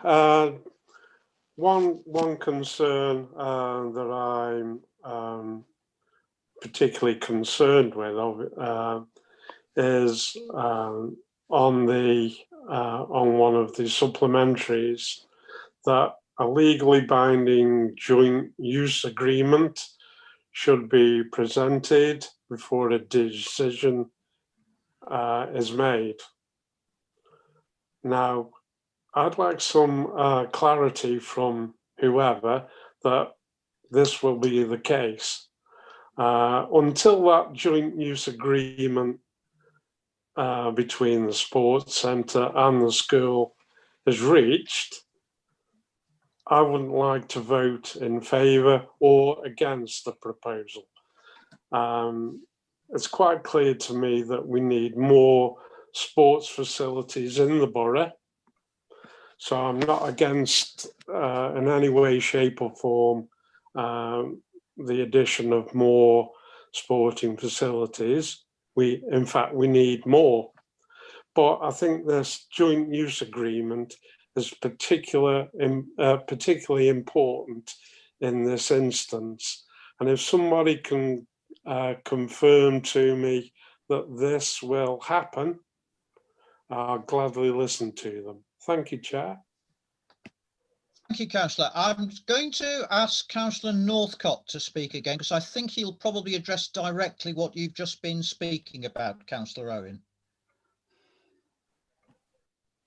One concern that I'm particularly concerned with is on one of the supplementaries, that a legally binding joint use agreement should be presented before a decision is made. Now, I'd like some clarity from whoever that this will be the case. Until that joint use agreement between the sports centre and the school is reached, I wouldn't like to vote in favour or against the proposal. It's quite clear to me that we need more sports facilities in the borough. So I'm not against in any way, shape or form the addition of more sporting facilities. In fact, we need more. But I think this joint use agreement is particularly important in this instance. And if somebody can confirm to me that this will happen, I'll gladly listen to them. Thank you, Chair. Thank you, Councillor. I'm going to ask Councillor Northcott to speak again, because I think he'll probably address directly what you've just been speaking about, Councillor Owen.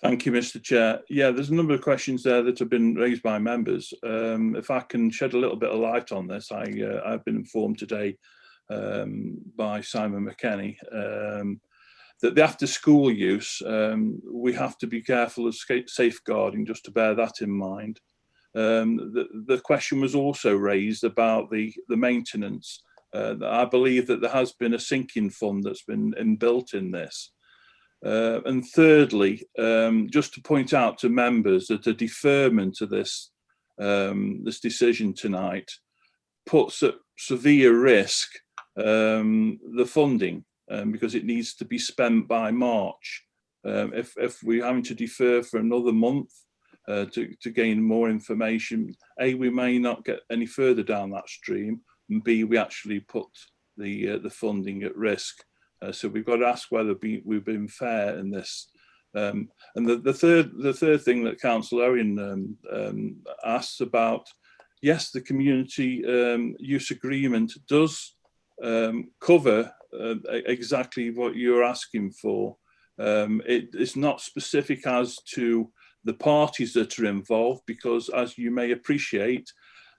Thank you, Mr. Chair. Yeah, there's a number of questions there that have been raised by members. If I can shed a little bit of light on this, I've been informed today by Simon McKenny that the after-school use, we have to be careful of safeguarding, just to bear that in mind. The question was also raised about the maintenance. I believe that there has been a sinking fund that's been inbuilt in this. And thirdly, just to point out to members that a deferment of this decision tonight puts at severe risk the funding, because it needs to be spent by March. If we're having to defer for another month to gain more information, A, we may not get any further down that stream, and B, we actually put the funding at risk. So we've got to ask whether we've been fair in this. And the third thing that Councillor Owen asks about, yes, the community use agreement does cover exactly what you're asking for. It's not specific as to the parties that are involved, because as you may appreciate,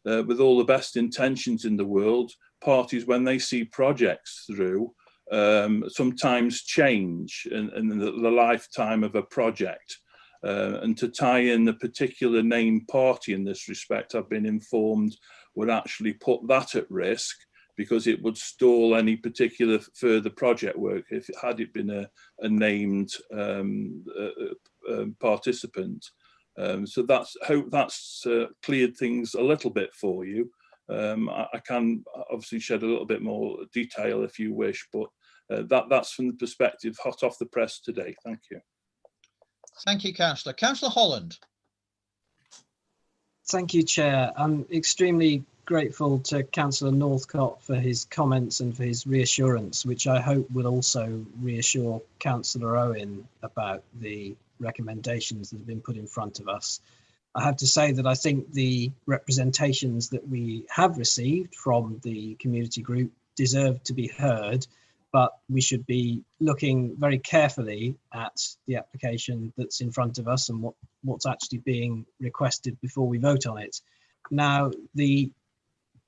with all the best intentions in the world, parties, when they see projects through, sometimes change in the lifetime of a project. And to tie in the particular named party in this respect, I've been informed, would actually put that at risk, because it would stall any particular further project work if it had been a named participant. So hope that's cleared things a little bit for you. I can obviously shed a little bit more detail if you wish, but that's from the perspective hot off the press today. Thank you. Thank you, Councillor. Councillor Holland. Thank you, Chair. I'm extremely grateful to Councillor Northcott for his comments and for his reassurance, which I hope will also reassure Councillor Owen about the recommendations that have been put in front of us. I have to say that I think the representations that we have received from the community group deserve to be heard, but we should be looking very carefully at the application that's in front of us and what's actually being requested before we vote on it. Now, the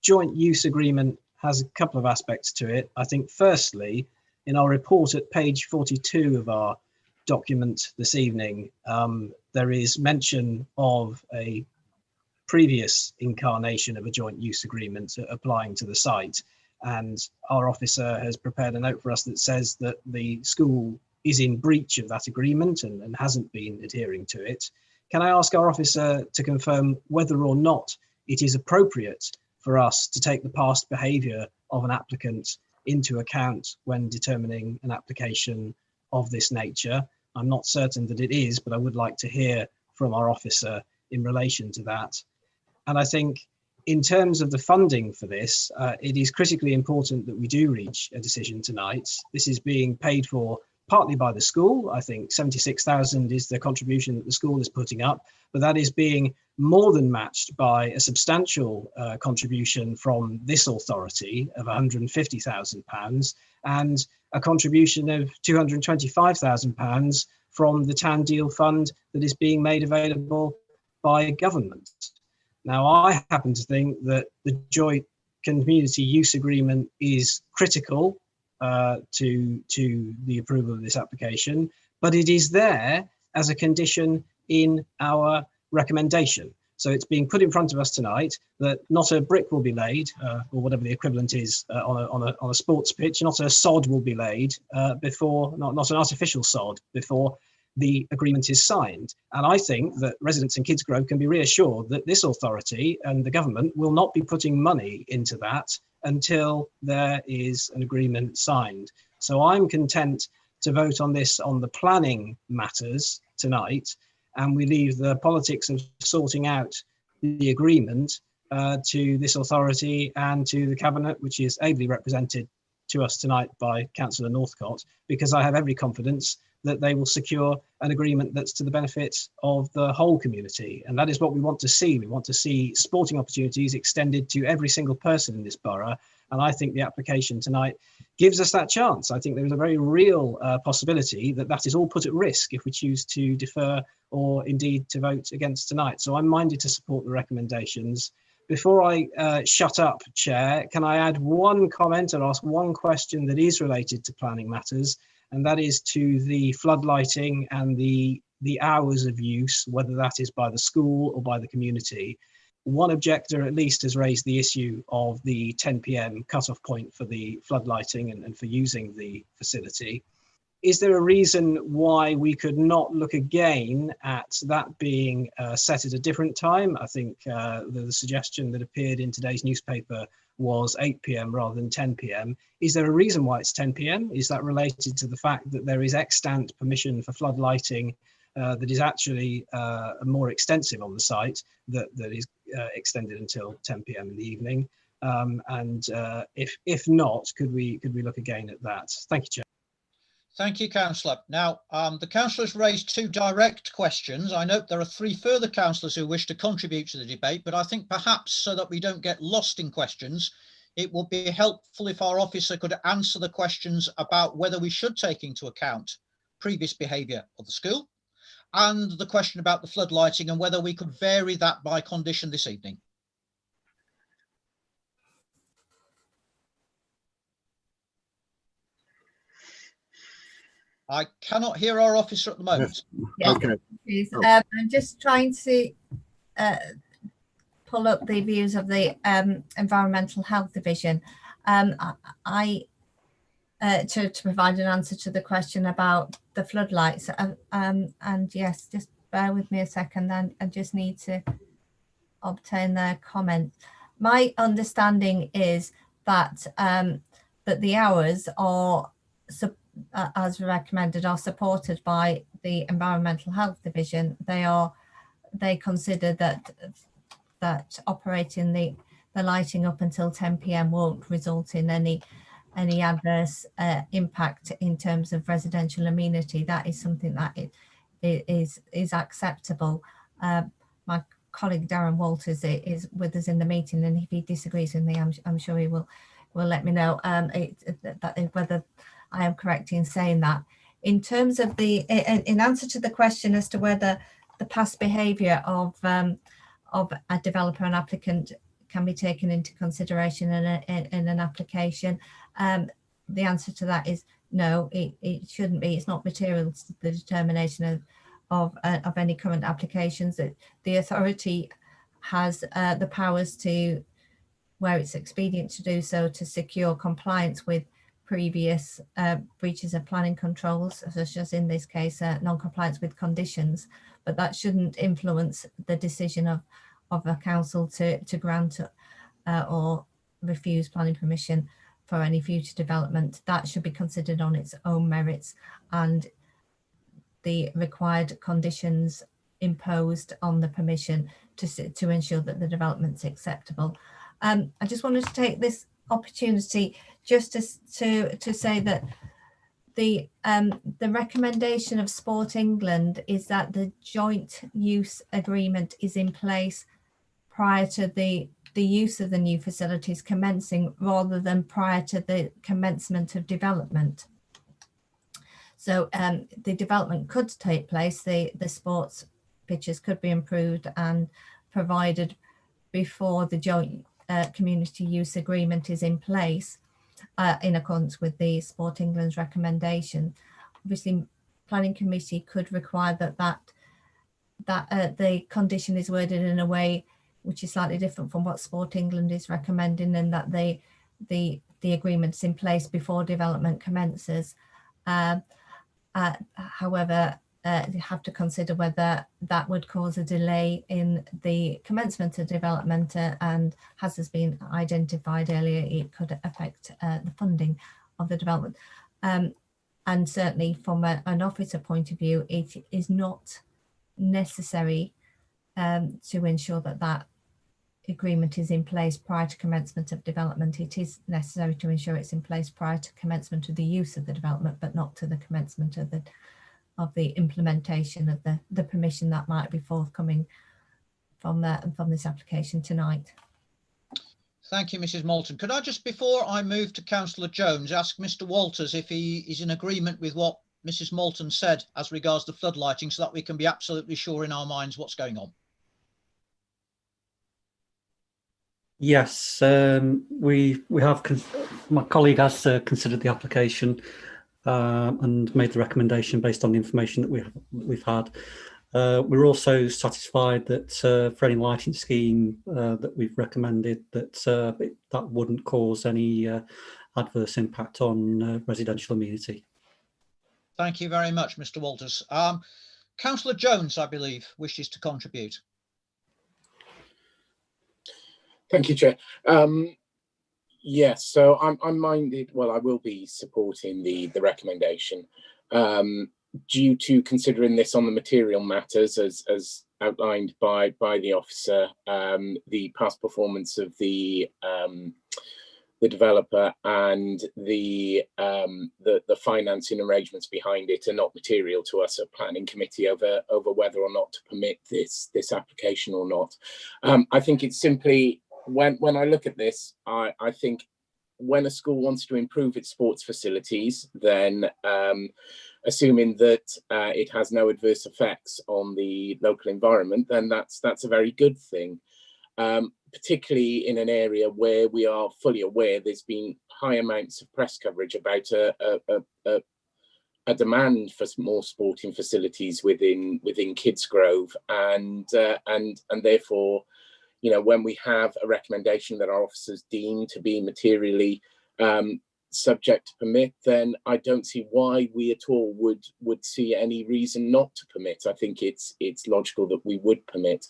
joint use agreement has a couple of aspects to it. I think firstly, in our report at page 42 of our document this evening, there is mention of a previous incarnation of a joint use agreement applying to the site. And our officer has prepared a note for us that says that the school is in breach of that agreement and hasn't been adhering to it. Can I ask our officer to confirm whether or not it is appropriate for us to take the past behaviour of an applicant into account when determining an application of this nature? I'm not certain that it is, but I would like to hear from our officer in relation to that. And I think in terms of the funding for this, it is critically important that we do reach a decision tonight. This is being paid for partly by the school. I think 76,000 is the contribution that the school is putting up, but that is being more than matched by a substantial contribution from this authority of £150,000 and a contribution of £225,000 from the Town Deal Fund that is being made available by government. Now, I happen to think that the joint community use agreement is critical to the approval of this application, but it is there as a condition in our recommendation. So it's being put in front of us tonight that not a brick will be laid, or whatever the equivalent is on a sports pitch, not a sod will be laid before, not an artificial sod, before the agreement is signed. And I think that residents in Kidsgrove can be reassured that this authority and the government will not be putting money into that until there is an agreement signed. So I'm content to vote on this on the planning matters tonight, and we leave the politics of sorting out the agreement to this authority and to the Cabinet, which is ably represented to us tonight by Councillor Northcott, because I have every confidence that they will secure an agreement that's to the benefit of the whole community. And that is what we want to see. We want to see sporting opportunities extended to every single person in this borough. And I think the application tonight gives us that chance. I think there is a very real possibility that that is all put at risk if we choose to defer or indeed to vote against tonight. So I'm minded to support the recommendations. Before I shut up, Chair, can I add one comment and ask one question that is related to planning matters? And that is to the floodlighting and the hours of use, whether that is by the school or by the community. One objector at least has raised the issue of the 10 p.m. cut-off point for the floodlighting and for using the facility. Is there a reason why we could not look again at that being set at a different time? I think the suggestion that appeared in today's newspaper was 8 p.m. rather than 10 p.m. Is there a reason why it's 10 p.m? Is that related to the fact that there is extant permission for floodlighting that is actually more extensive on the site that is extended until 10 p.m. in the evening? If not, could we look again at that? Thank you, Chair. Thank you, Councillor. Now, the councillors raised two direct questions. I note there are three further councillors who wish to contribute to the debate, but I think perhaps so that we don't get lost in questions, it would be helpful if our officer could answer the questions about whether we should take into account previous behaviour of the school and the question about the floodlighting and whether we could vary that by condition this evening. I cannot hear our officer at the moment. Yes. Okay. I'm just trying to pull up the views of the Environmental Health Division. To provide an answer to the question about the floodlights. And yes, just bear with me a second, and I just need to obtain their comment. My understanding is that that the hours are as recommended are supported by the Environmental Health Division. They consider that operating the lighting up until 10 p.m. won't result in any adverse impact in terms of residential amenity. That is something that is acceptable. My colleague Darren Walters is with us in the meeting, and if he disagrees with me, I'm sure he will let me know whether I am correct in saying that. In terms of in answer to the question as to whether the past behaviour of a developer and applicant can be taken into consideration in an application, the answer to that is no, it shouldn't be. It's not material to the determination of any current applications. That the authority has the powers to, where it's expedient to do so, to secure compliance with previous breaches of planning controls, such as in this case non-compliance with conditions, but that shouldn't influence the decision of a council to grant or refuse planning permission for any future development. That should be considered on its own merits and the required conditions imposed on the permission to ensure that the development's acceptable. I just wanted to take this opportunity just to say that the recommendation of Sport England is that the joint use agreement is in place prior to the use of the new facilities commencing, rather than prior to the commencement of development. So the development could take place, the sports pitches could be improved and provided before the joint community use agreement is in place, in accordance with the Sport England's recommendation. Obviously, planning committee could require that the condition is worded in a way which is slightly different from what Sport England is recommending, and that the agreement's in place before development commences. However, you have to consider whether that would cause a delay in the commencement of development, and as has been identified earlier, it could affect the funding of the development. And certainly from an officer point of view, it is not necessary to ensure that agreement is in place prior to commencement of development. It is necessary to ensure it's in place prior to commencement of the use of the development, but not to the commencement of the implementation of the permission that might be forthcoming from this application tonight. Thank you, Mrs. Moulton. Could I just, before I move to Councillor Jones, ask Mr. Walters if he is in agreement with what Mrs. Moulton said as regards the floodlighting, so that we can be absolutely sure in our minds what's going on? Yes, we have. My colleague has considered the application and made the recommendation based on the information that we've had. We're also satisfied that for any lighting scheme that we've recommended, that wouldn't cause any adverse impact on residential amenity. Thank you very much, Mr. Walters. Councillor Jones, I believe, wishes to contribute. Thank you, Chair. Yes, so I'm minded. Well, I will be supporting the recommendation due to considering this on the material matters as outlined by the officer, the past performance of the developer and the financing arrangements behind it are not material to us at planning committee over whether or not to permit this application or not. I think it's simply, when I look at this, I think when a school wants to improve its sports facilities, then assuming that it has no adverse effects on the local environment, then that's a very good thing. Particularly in an area where we are fully aware there's been high amounts of press coverage about a demand for more sporting facilities within Kidsgrove, and therefore, you know, when we have a recommendation that our officers deem to be materially subject to permit, then I don't see why we at all would see any reason not to permit. I think it's logical that we would permit.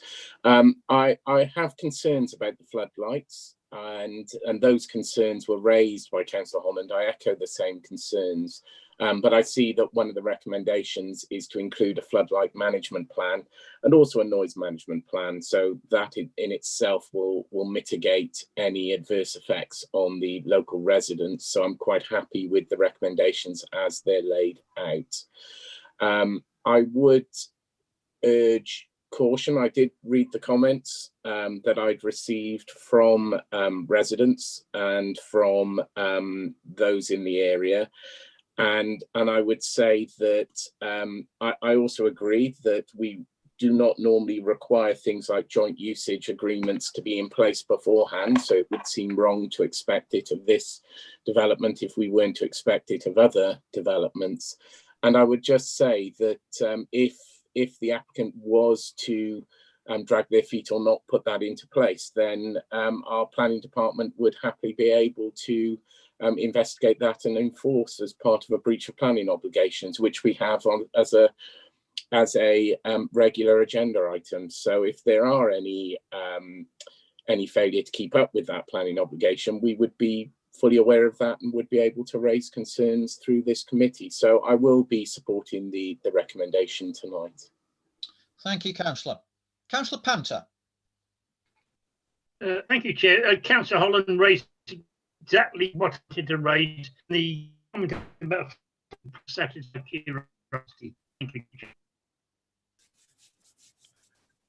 I have concerns about the floodlights, and those concerns were raised by Councillor Holland. I echo the same concerns. But I see that one of the recommendations is to include a floodlight management plan and also a noise management plan, so that in itself will mitigate any adverse effects on the local residents. So I'm quite happy with the recommendations as they're laid out. I would urge caution. I did read the comments that I'd received from residents and from those in the area. And I would say that I also agree that we do not normally require things like joint usage agreements to be in place beforehand. So it would seem wrong to expect it of this development if we weren't to expect it of other developments. And I would just say that if the applicant was to drag their feet or not put that into place, then our planning department would happily be able to investigate that and enforce as part of a breach of planning obligations, which we have on as a regular agenda item. So if there are any failure to keep up with that planning obligation, we would be fully aware of that and would be able to raise concerns through this committee. So I will be supporting the recommendation tonight. Thank you, Councillor. Councillor Panter. Thank you, Chair. Councillor Holland raised exactly what I wanted to raise. The comment about satisfy curiosity. Thank you.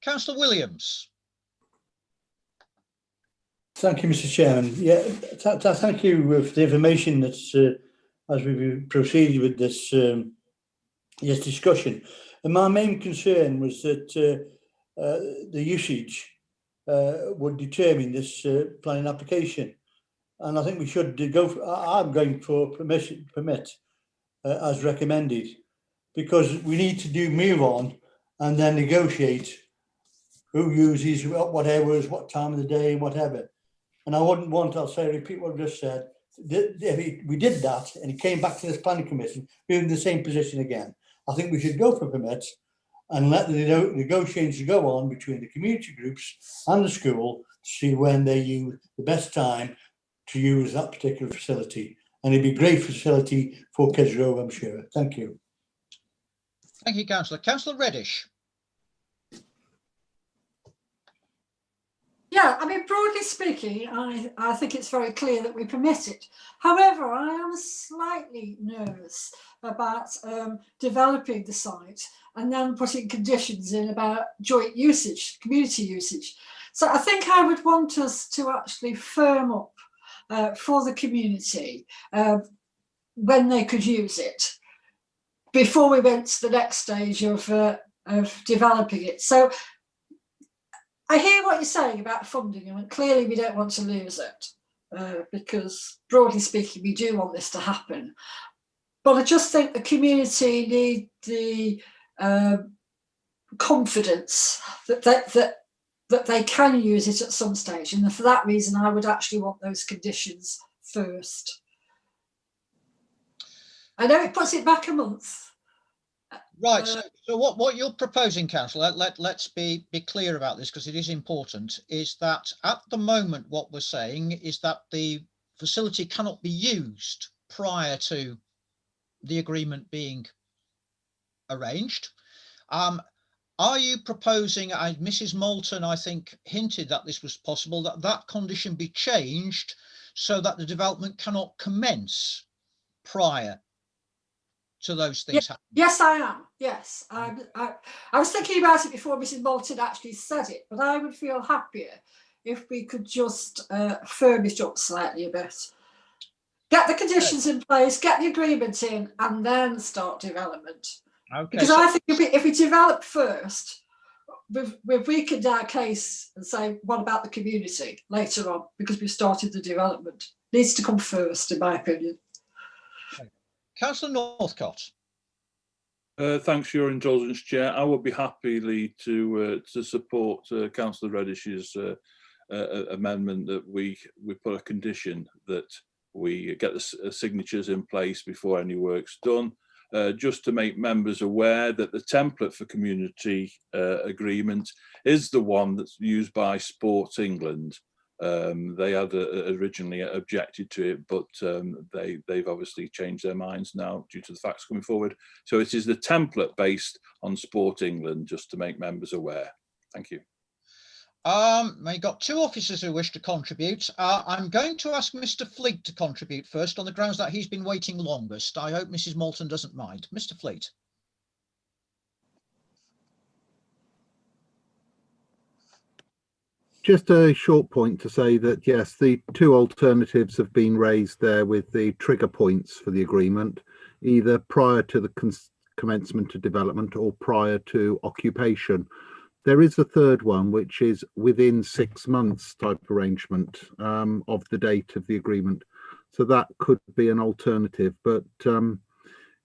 Councillor Williams. Thank you, Mr. Chairman. Yeah, thank you for the information that's as we proceeded with this this discussion. And my main concern was that the usage would determine this planning application, and I think we should go. I'm going for permit as recommended, because we need to move on and then negotiate who uses what hours, what time of the day, and whatever. And I wouldn't want, I'll say, repeat what I just said. We did that and it came back to this planning commission, we're in the same position again. I think we should go for permits and let the negotiations go on between the community groups and the school to see when they use the best time to use that particular facility. And it'd be a great facility for Kids Row, I'm sure. Thank you. Thank you, Councillor. Councillor Reddish. Yeah, I mean, broadly speaking, I think it's very clear that we permit it. However, I am slightly nervous about developing the site and then putting conditions in about joint usage, community usage. So I think I would want us to actually firm up for the community when they could use it before we went to the next stage of developing it. So I hear what you're saying about funding, and clearly we don't want to lose it because, broadly speaking, we do want this to happen. But I just think the community need the confidence that they can use it at some stage, and for that reason, I would actually want those conditions first. I know it puts it back a month. Right, so what you're proposing, Councillor, let's be clear about this because it is important, is that at the moment what we're saying is that the facility cannot be used prior to the agreement being arranged. Are you proposing, Mrs. Moulton, I think, hinted that this was possible, that condition be changed so that the development cannot commence prior to those things happening? Yes, I am. Yes, I was thinking about it before Mrs. Moulton actually said it, but I would feel happier if we could just firm it up slightly a bit. Get the conditions in place, get the agreement in, and then start development. Okay, because I think if we develop first, we've weakened our case and say, what about the community later on? Because we've started the development. It needs to come first, in my opinion. Okay. Councillor Northcott. Thanks for your indulgence, Chair. I would be happy to support Councillor Reddish's amendment that we put a condition that we get the signatures in place before any work's done, just to make members aware that the template for community agreement is the one that's used by Sports England. They had originally objected to it, but they've obviously changed their minds now due to the facts coming forward. So it is the template based on Sport England, just to make members aware. Thank you. We've got two officers who wish to contribute. I'm going to ask Mr. Fleet to contribute first on the grounds that he's been waiting longest. I hope Mrs. Moulton doesn't mind. Mr. Fleet. Just a short point to say that, yes, the two alternatives have been raised there with the trigger points for the agreement, either prior to the commencement of development or prior to occupation. There is a third one, which is within 6 months type arrangement of the date of the agreement. So that could be an alternative, but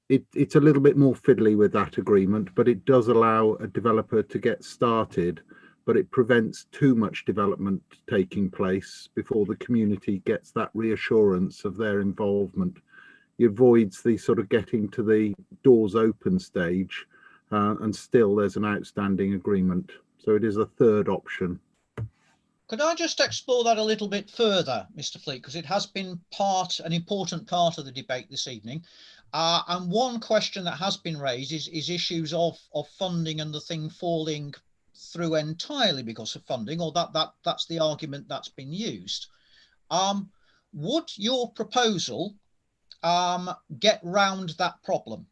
it's a little bit more fiddly with that agreement, but it does allow a developer to get started, but it prevents too much development taking place before the community gets that reassurance of their involvement. It avoids the sort of getting to the doors open stage and still there's an outstanding agreement. So it is a third option. Could I just explore that a little bit further, Mr. Fleet, because it has been an important part of the debate this evening. And one question that has been raised is issues of funding and the thing falling through entirely because of funding, or that's the argument that's been used. Would your proposal get round that problem?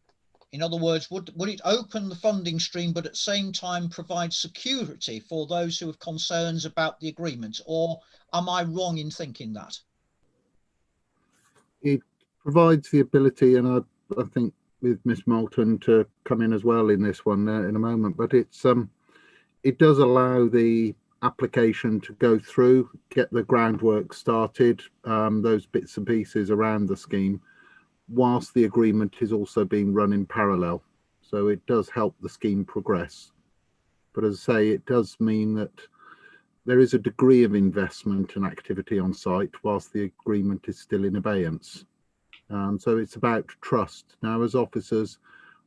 In other words, would it open the funding stream, but at the same time provide security for those who have concerns about the agreement? Or am I wrong in thinking that? It provides the ability, and I think with Miss Moulton to come in as well in this one in a moment, but it's it does allow the application to go through, get the groundwork started, those bits and pieces around the scheme, whilst the agreement is also being run in parallel. So it does help the scheme progress. But as I say, it does mean that there is a degree of investment and activity on site whilst the agreement is still in abeyance. So it's about trust. Now, as officers,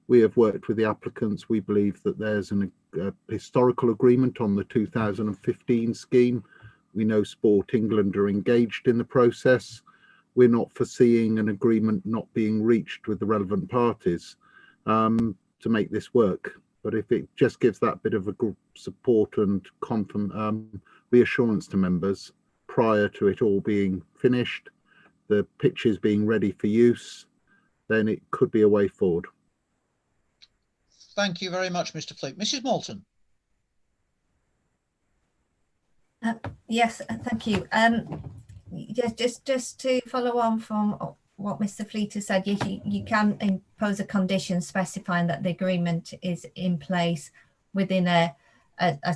we have worked with the applicants. We believe that there's a historical agreement on the 2015 scheme. We know Sport England are engaged in the process. We're not foreseeing an agreement not being reached with the relevant parties to make this work. But if it just gives that bit of a support and reassurance to members prior to it all being finished, the pitches being ready for use, then it could be a way forward. Thank you very much, Mr. Fleet. Mrs. Moulton. Yes, thank you. Just to follow on from what Mr. Fleet has said, you can impose a condition specifying that the agreement is in place within a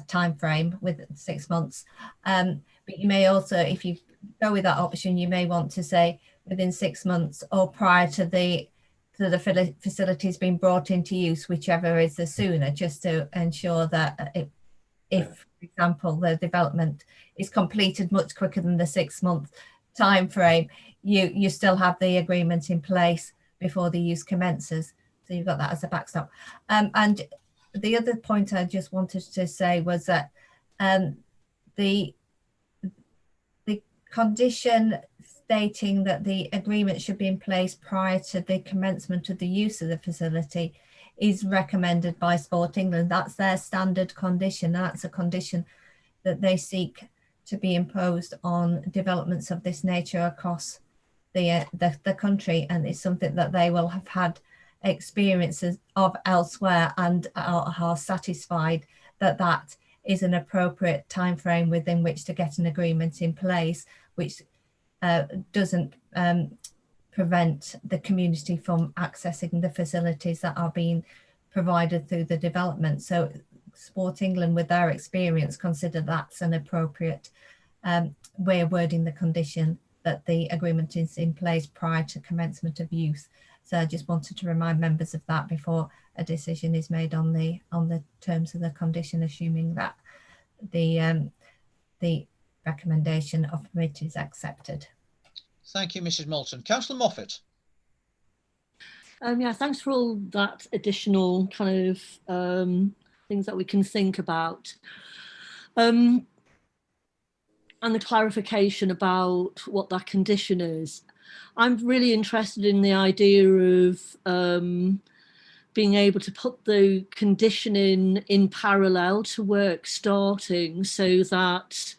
time frame with 6 months. But you may also, if you go with that option, you may want to say within 6 months or prior to the facilities being brought into use, whichever is the sooner, just to ensure that if, for example, the development is completed much quicker than the 6 month time frame, you still have the agreement in place before the use commences. So you've got that as a backstop. And the other point I just wanted to say was that the condition stating that the agreement should be in place prior to the commencement of the use of the facility is recommended by Sport England. That's their standard condition. That's a condition that they seek to be imposed on developments of this nature across the country, and it's something that they will have had experiences of elsewhere and are satisfied that that is an appropriate time frame within which to get an agreement in place, which doesn't prevent the community from accessing the facilities that are being provided through the development. So Sport England, with their experience, consider that's an appropriate way of wording the condition that the agreement is in place prior to commencement of use. So I just wanted to remind members of that before a decision is made on the terms of the condition, assuming that the recommendation of permit is accepted. Thank you, Mrs. Moulton. Councillor Moffat. Yeah, thanks for all that additional kind of things that we can think about. And the clarification about what that condition is. I'm really interested in the idea of being able to put the condition in parallel to work starting, so that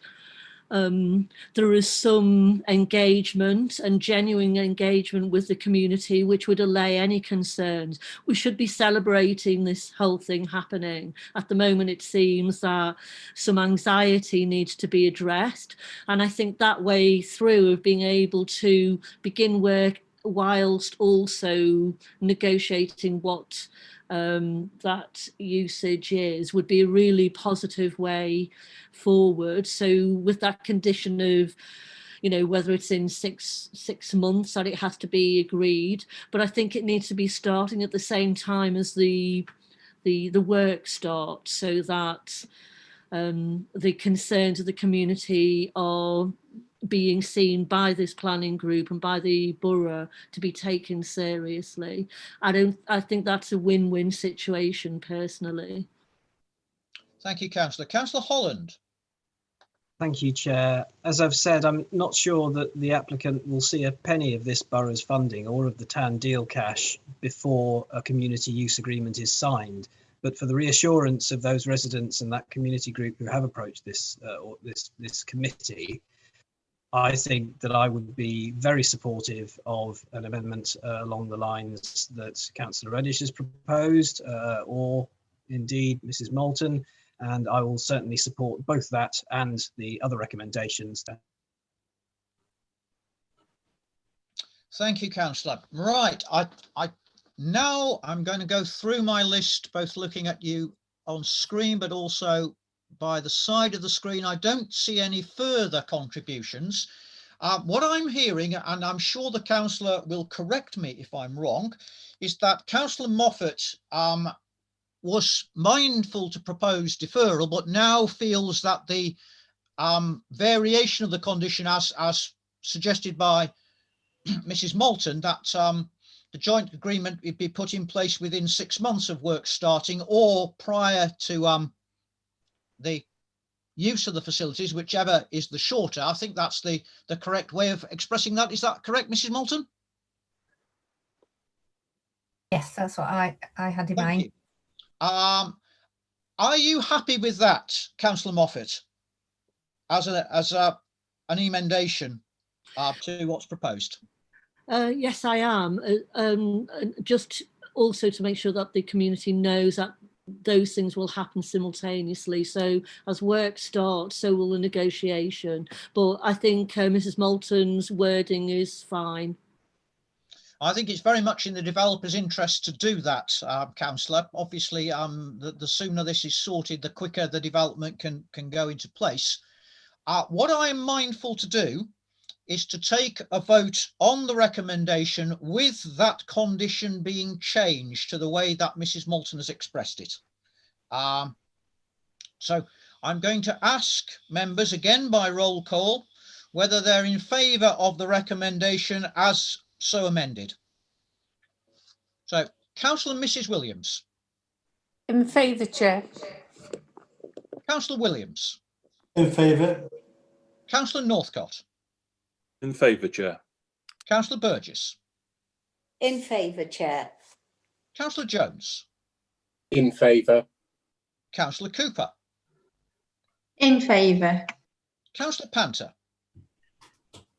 there is some engagement and genuine engagement with the community, which would allay any concerns. We should be celebrating this whole thing happening. At the moment, it seems that some anxiety needs to be addressed. And I think that way through of being able to begin work whilst also negotiating what that usage is would be a really positive way forward. So with that condition of, you know, whether it's in six months that it has to be agreed, but I think it needs to be starting at the same time as the work starts, so that the concerns of the community are being seen by this planning group and by the borough to be taken seriously. I think that's a win-win situation personally. Thank you, Councillor. Councillor Holland. Thank you, Chair. As I've said, I'm not sure that the applicant will see a penny of this borough's funding or of the town deal cash before a community use agreement is signed. But for the reassurance of those residents and that community group who have approached this this committee, I think that I would be very supportive of an amendment along the lines that Councillor Reddish has proposed, or indeed Mrs. Moulton, and I will certainly support both that and the other recommendations. Thank you, Councillor. Right, now I'm going to go through my list, both looking at you on screen, but also by the side of the screen. I don't see any further contributions. What I'm hearing, and I'm sure the councillor will correct me if I'm wrong, is that Councillor Moffat was mindful to propose deferral, but now feels that the variation of the condition, as suggested by Mrs. Moulton, that the joint agreement would be put in place within 6 months of work starting or prior to the use of the facilities, whichever is the shorter. I think that's the correct way of expressing that. Is that correct, Mrs. Moulton? Yes, that's what I had in mind. Are you happy with that, Councillor Moffat, as an emendation to what's proposed? Yes, I am. Just also to make sure that the community knows that those things will happen simultaneously. So as work starts, so will the negotiation. But I think Mrs. Moulton's wording is fine. I think it's very much in the developer's interest to do that, Councillor. Obviously, the sooner this is sorted, the quicker the development can go into place. What I am mindful to do is to take a vote on the recommendation with that condition being changed to the way that Mrs. Moulton has expressed it. So I'm going to ask members again by roll call whether they're in favour of the recommendation as so amended. So Councillor and Mrs. Williams. In favour, Chair. Councillor Williams. In favour. Councillor Northcott. In favour, Chair. Councillor Burgess. In favour, Chair. Councillor Jones. In favour. Councillor Cooper. In favour. Councillor Panther.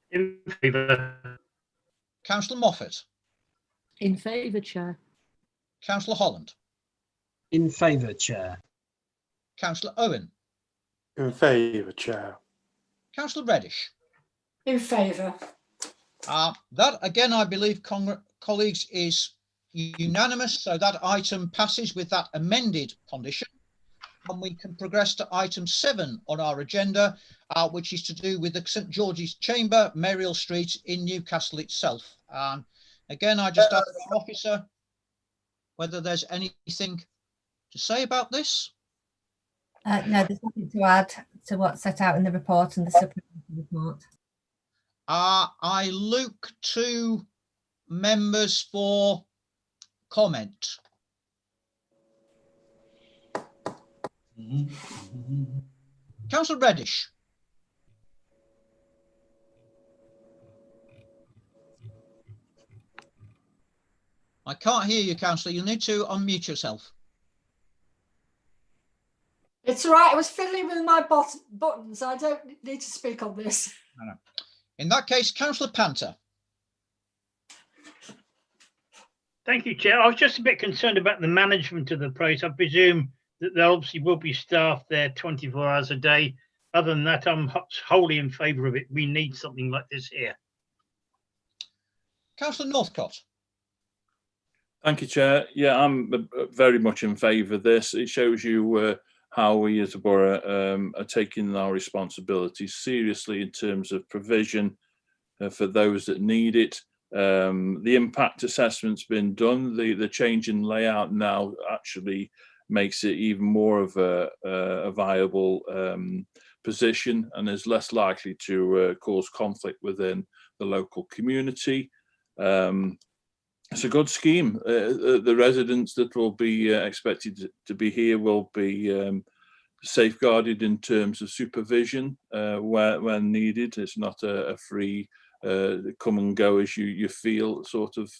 In favour. Councillor Moffat. In favour, Chair. Councillor Holland. In favour, Chair. Councillor Owen. In favour, Chair. Councillor Reddish. In favour. That again, I believe, colleagues, is unanimous. So that item passes with that amended condition. And we can progress to item 7 on our agenda, which is to do with the St George's Chamber, Merial Street in Newcastle itself. Again, I just ask the officer whether there's anything to say about this. No, there's nothing to add to what's set out in the report and the supplementary report. I look to members for comment. Councillor Reddish. I can't hear you, Councillor. You'll need to unmute yourself. It's all right. I was fiddling with my buttons. I don't need to speak on this. No. In that case, Councillor Panther. Thank you, Chair. I was just a bit concerned about the management of the place. I presume that there obviously will be staff there 24 hours a day. Other than that, I'm wholly in favour of it. We need something like this here. Councillor Northcott. Thank you, Chair. Yeah, I'm very much in favour of this. It shows you how we as a borough are taking our responsibilities seriously in terms of provision for those that need it. The impact assessment's been done. The change in layout now actually makes it even more of a viable position and is less likely to cause conflict within the local community. It's a good scheme. The residents that will be expected to be here will be safeguarded in terms of supervision when needed. It's not a free come and go as you feel sort of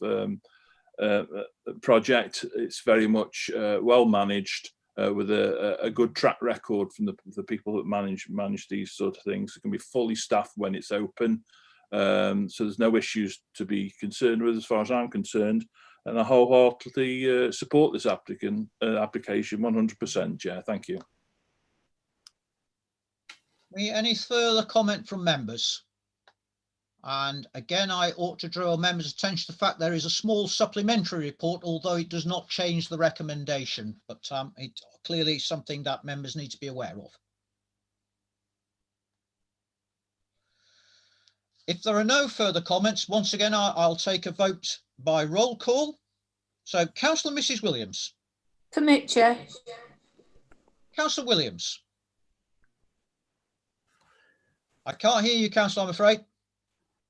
project. It's very much well managed with a good track record from the people that manage these sort of things. It can be fully staffed when it's open, so there's no issues to be concerned with as far as I'm concerned. And I wholeheartedly support this application 100%. Yeah, thank you. Any further comment from members? And again, I ought to draw members' attention to the fact there is a small supplementary report, although it does not change the recommendation, but it clearly is something that members need to be aware of. If there are no further comments, once again, I'll take a vote by roll call. So, Councillor Mrs. Williams. Permit, Chair. Councillor Williams. I can't hear you, Councillor, I'm afraid.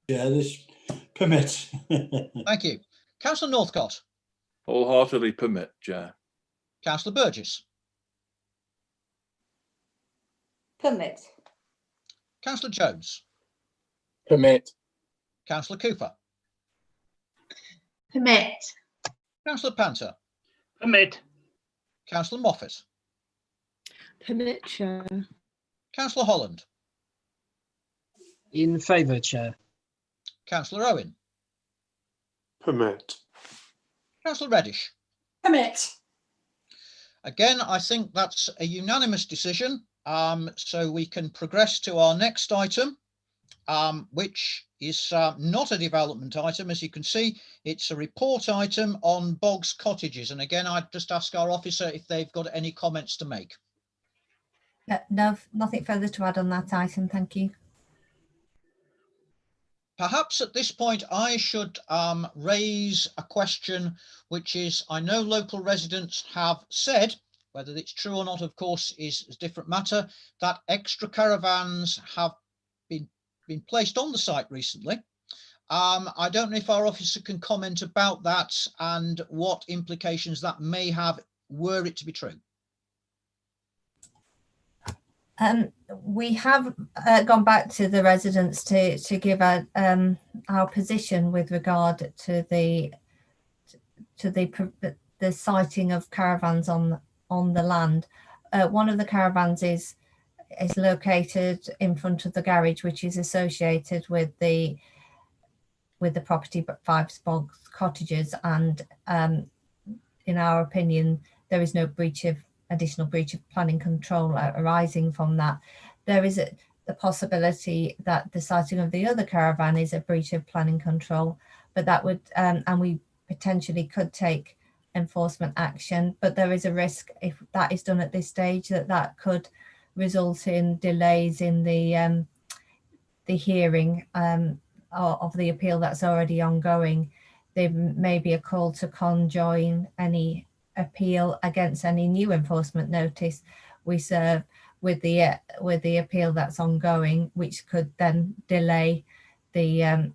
Yeah, this permit. Thank you. Councillor Northcott. Wholeheartedly permit, Chair. Councillor Burgess. Permit. Councillor Jones. Permit. Councillor Cooper. Permit. Councillor Panther. Permit. Councillor Moffat. Permit, Chair. Councillor Holland. In favour, Chair. Councillor Owen. Permit. Councillor Reddish. Permit. Again, I think that's a unanimous decision. So we can progress to our next item, which is not a development item. As you can see, it's a report item on Boggs Cottages. And again, I'd just ask our officer if they've got any comments to make. No, nothing further to add on that item. Thank you. Perhaps at this point, I should raise a question, which is, I know local residents have said, whether it's true or not, of course, is a different matter, that extra caravans have been placed on the site recently. I don't know if our officer can comment about that and what implications that may have were it to be true. We have gone back to the residents to give our position with regard to the sighting of caravans on the land. One of the caravans is located in front of the garage, which is associated with the property 5 Boggs Cottages, and in our opinion, there is no additional breach of planning control arising from that. There is the possibility that the sighting of the other caravan is a breach of planning control, but that would, and we potentially could take enforcement action, but there is a risk if that is done at this stage that could result in delays in the hearing of the appeal that's already ongoing. There may be a call to conjoin any appeal against any new enforcement notice we serve with the appeal that's ongoing, which could then delay the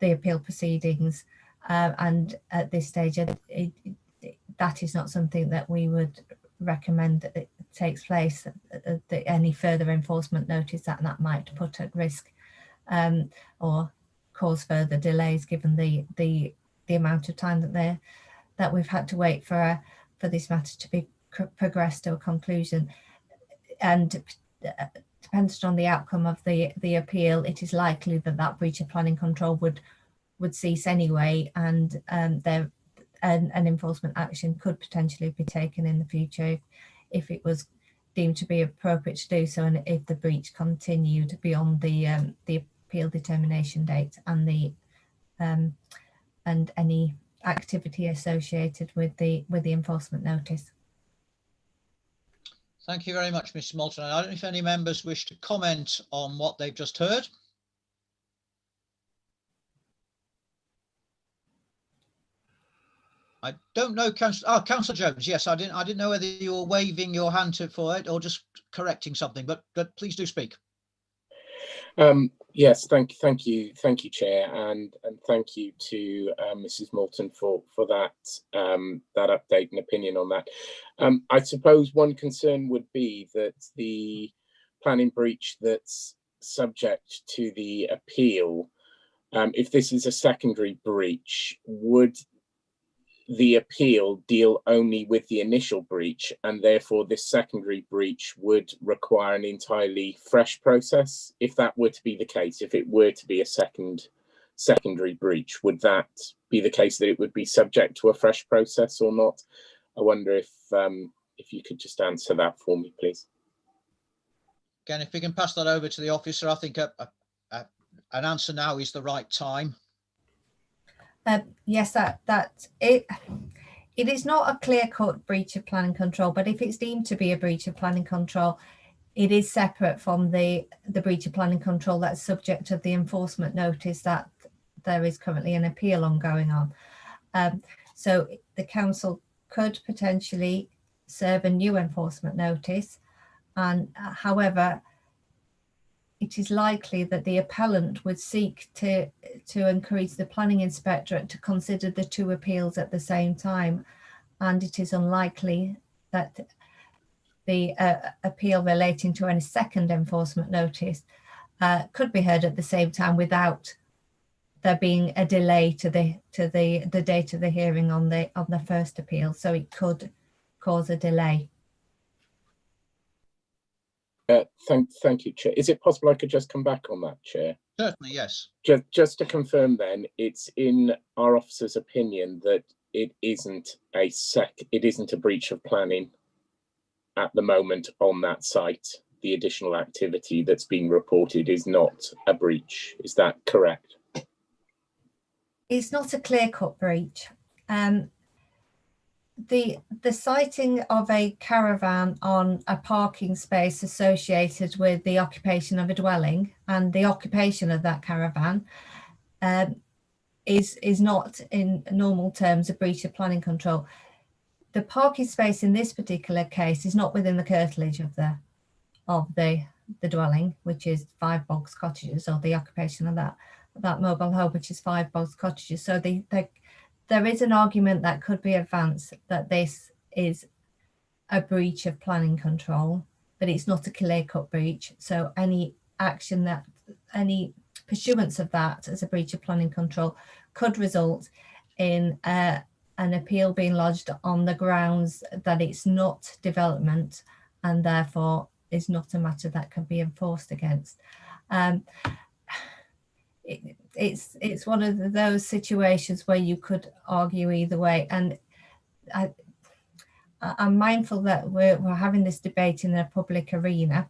appeal proceedings. And at this stage, that is not something that we would recommend that it takes place. Any further enforcement notice that might put at risk or cause further delays, given the amount of time that we've had to wait for this matter to be progressed to a conclusion. And depending on the outcome of the appeal, it is likely that breach of planning control would cease anyway, and an enforcement action could potentially be taken in the future if it was deemed to be appropriate to do so, and if the breach continued beyond the appeal determination date and any activity associated with the enforcement notice. Thank you very much, Mr. Moulton. I don't know if any members wish to comment on what they've just heard. I don't know, Councillor Jones. Yes, I didn't know whether you were waving your hand for it or just correcting something, but please do speak. Yes, thank you, Chair, and thank you to Mrs. Moulton for that update and opinion on that. I suppose one concern would be that the planning breach that's subject to the appeal, if this is a secondary breach, would the appeal deal only with the initial breach, and therefore this secondary breach would require an entirely fresh process? If that were to be the case, if it were to be a secondary breach, would that be the case that it would be subject to a fresh process or not? I wonder if you could just answer that for me, please. Again, if we can pass that over to the officer, I think an answer now is the right time. Yes, it is not a clear-cut breach of planning control, but if it's deemed to be a breach of planning control, it is separate from the breach of planning control that's subject of the enforcement notice that there is currently an appeal ongoing on. So the council could potentially serve a new enforcement notice, and however, it is likely that the appellant would seek to encourage the planning inspectorate to consider the two appeals at the same time, and it is unlikely that the appeal relating to any second enforcement notice could be heard at the same time without there being a delay to the date of the hearing on the first appeal. So it could cause a delay. Thank you, Chair. Is it possible I could just come back on that, Chair? Certainly, yes. Just to confirm then, it's in our officer's opinion that it isn't a breach of planning at the moment on that site. The additional activity that's being reported is not a breach. Is that correct? It's not a clear-cut breach. The sighting of a caravan on a parking space associated with the occupation of a dwelling and the occupation of that caravan is not in normal terms a breach of planning control. The parking space in this particular case is not within the curtilage of the dwelling, which is 5 Bogs Cottages, or the occupation of that mobile home, which is 5 Bogs Cottages. So there is an argument that could be advanced that this is a breach of planning control, but it's not a clear-cut breach. So any pursuance of that as a breach of planning control could result in an appeal being lodged on the grounds that it's not development and therefore is not a matter that can be enforced against. It's one of those situations where you could argue either way, and I'm mindful that we're having this debate in a public arena,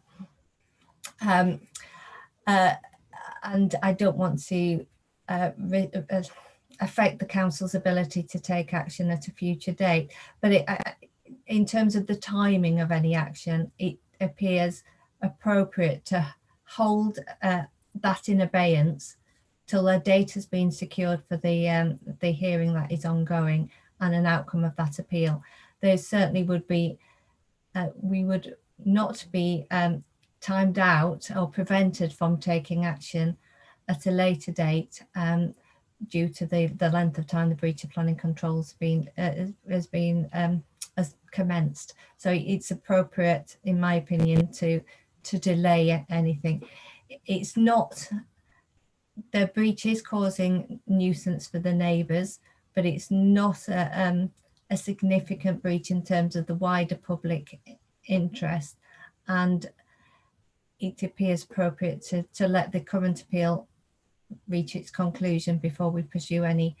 and I don't want to affect the council's ability to take action at a future date, but in terms of the timing of any action, it appears appropriate to hold that in abeyance till the date has been secured for the hearing that is ongoing and an outcome of that appeal. There certainly would be, we would not be timed out or prevented from taking action at a later date due to the length of time the breach of planning control has commenced. So it's appropriate, in my opinion, to delay anything. It's not, the breach is causing nuisance for the neighbours, but it's not a significant breach in terms of the wider public interest, and it appears appropriate to let the current appeal reach its conclusion before we pursue any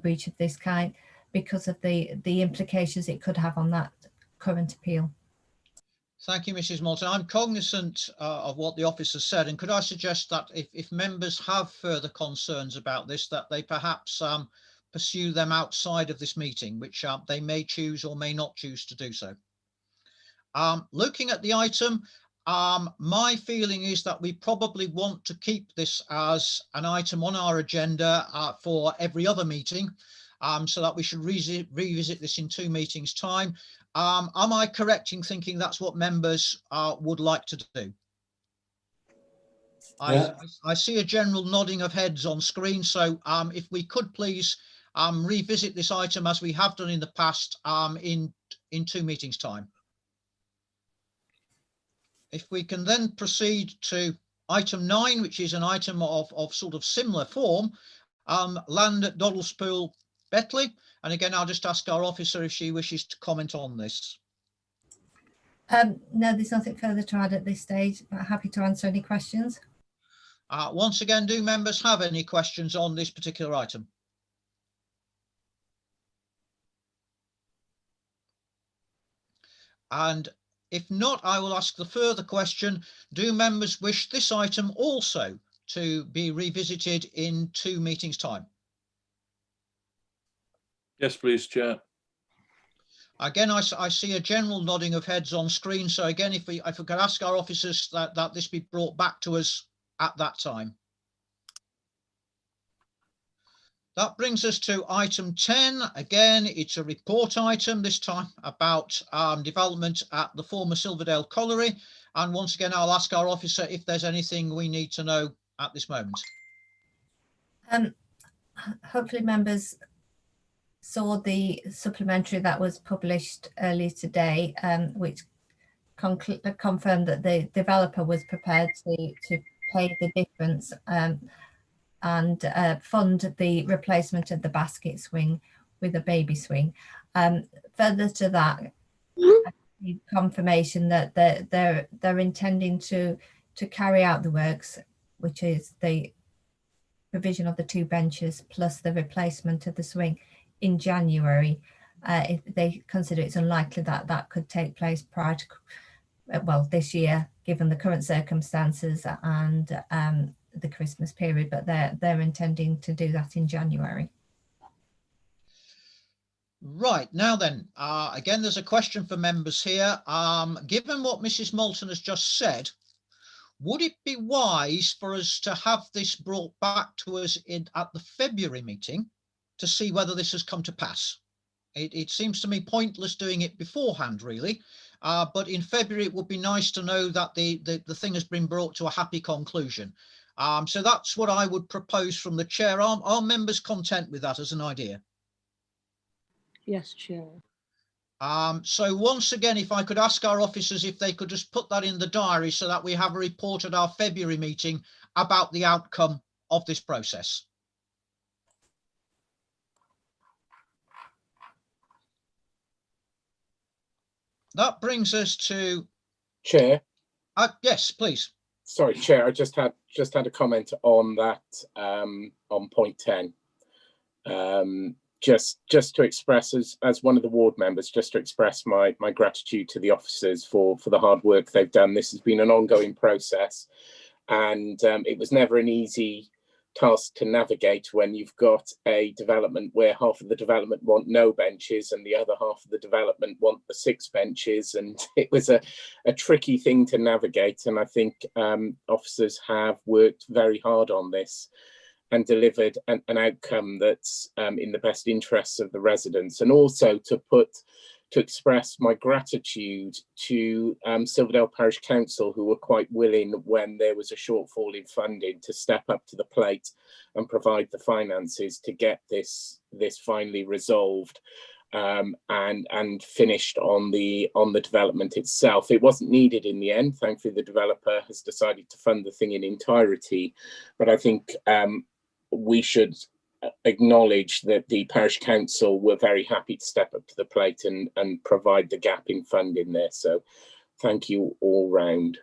breach of this kind, because of the implications it could have on that current appeal. Thank you, Mrs. Moulton. I'm cognizant of what the officer said, and could I suggest that if members have further concerns about this, that they perhaps pursue them outside of this meeting, which they may choose or may not choose to do so. Looking at the item, my feeling is that we probably want to keep this as an item on our agenda for every other meeting, so that we should revisit this in 2 meetings' time. Am I correct in thinking that's what members would like to do? Yeah. I see a general nodding of heads on screen, so if we could please revisit this item as we have done in the past in 2 meetings' time. If we can then proceed to item 9, which is an item of sort of similar form, land at Doddlespool Betley. And again, I'll just ask our officer if she wishes to comment on this. No, there's nothing further to add at this stage, but happy to answer any questions. Once again, do members have any questions on this particular item? And if not, I will ask the further question. Do members wish this item also to be revisited in 2 meetings' time? Yes, please, Chair. Again, I see a general nodding of heads on screen. So again, if we could ask our officers that this be brought back to us at that time. That brings us to item 10. Again, it's a report item, this time about development at the former Silverdale Colliery. And once again, I'll ask our officer if there's anything we need to know at this moment. Hopefully members saw the supplementary that was published earlier today, which confirmed that the developer was prepared to pay the difference and fund the replacement of the basket swing with a baby swing. Further to that, confirmation that they're intending to carry out the works, which is the provision of the 2 benches plus the replacement of the swing in January. If they consider it's unlikely that that could take place prior to, well, this year, given the current circumstances and the Christmas period, but they're intending to do that in January. Right, now then, again, there's a question for members here. Given what Mrs. Moulton has just said, would it be wise for us to have this brought back to us at the February meeting to see whether this has come to pass? It seems to me pointless doing it beforehand, really. But in February, it would be nice to know that the thing has been brought to a happy conclusion. So that's what I would propose from the chair. Are members content with that as an idea? Yes, Chair. So once again, if I could ask our officers if they could just put that in the diary so that we have a report at our February meeting about the outcome of this process. That brings us to Chair. Yes, please. Sorry, Chair. I just had a comment on that on point 10. Just to express as one of the ward members, just to express my gratitude to the officers for the hard work they've done. This has been an ongoing process, and it was never an easy task to navigate when you've got a development where half of the development want no benches and the other half of the development want the 6 benches, and it was a tricky thing to navigate. And I think officers have worked very hard on this and delivered an outcome that's in the best interests of the residents, and also to express my gratitude to Silverdale Parish Council, who were quite willing when there was a shortfall in funding to step up to the plate and provide the finances to get this finally resolved and finished on the development itself. It wasn't needed in the end. Thankfully, the developer has decided to fund the thing in entirety, but I think we should acknowledge that the parish council were very happy to step up to the plate and provide the gap in funding there. So thank you all round.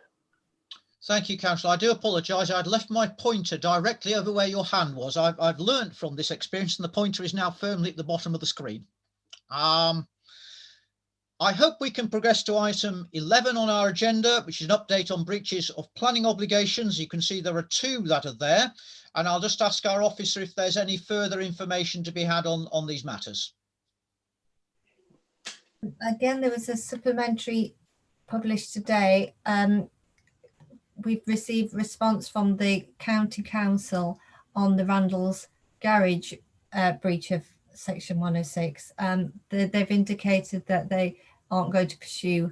Thank you, Councillor. I do apologise. I'd left my pointer directly over where your hand was. I've learned from this experience, and the pointer is now firmly at the bottom of the screen. I hope we can progress to item 11 on our agenda, which is an update on breaches of planning obligations. You can see there are 2 that are there, and I'll just ask our officer if there's any further information to be had on these matters. Again, there was a supplementary published today. We've received response from the County Council on the Randall's Garage breach of Section 106. They've indicated that they aren't going to pursue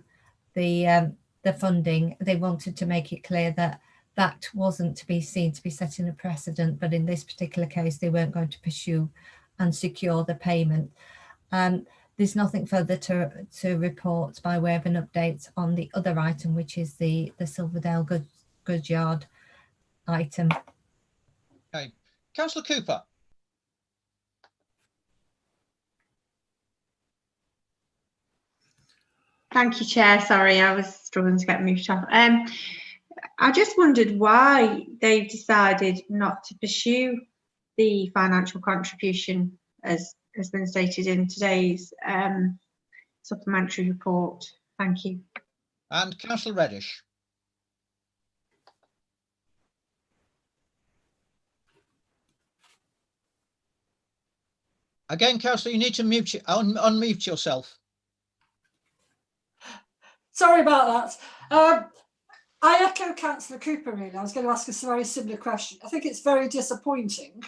the funding. They wanted to make it clear that that wasn't to be seen to be setting a precedent, but in this particular case, they weren't going to pursue and secure the payment. There's nothing further to report by way of an update on the other item, which is the Silverdale goods yard item. Okay, Councillor Cooper. Thank you, Chair. Sorry, I was struggling to get moved off. I just wondered why they've decided not to pursue the financial contribution as has been stated in today's supplementary report. Thank you. And Councillor Reddish. Again, Councillor, you need to unmute yourself. Sorry about that. I echo Councillor Cooper, really. I was going to ask a very similar question. I think it's very disappointing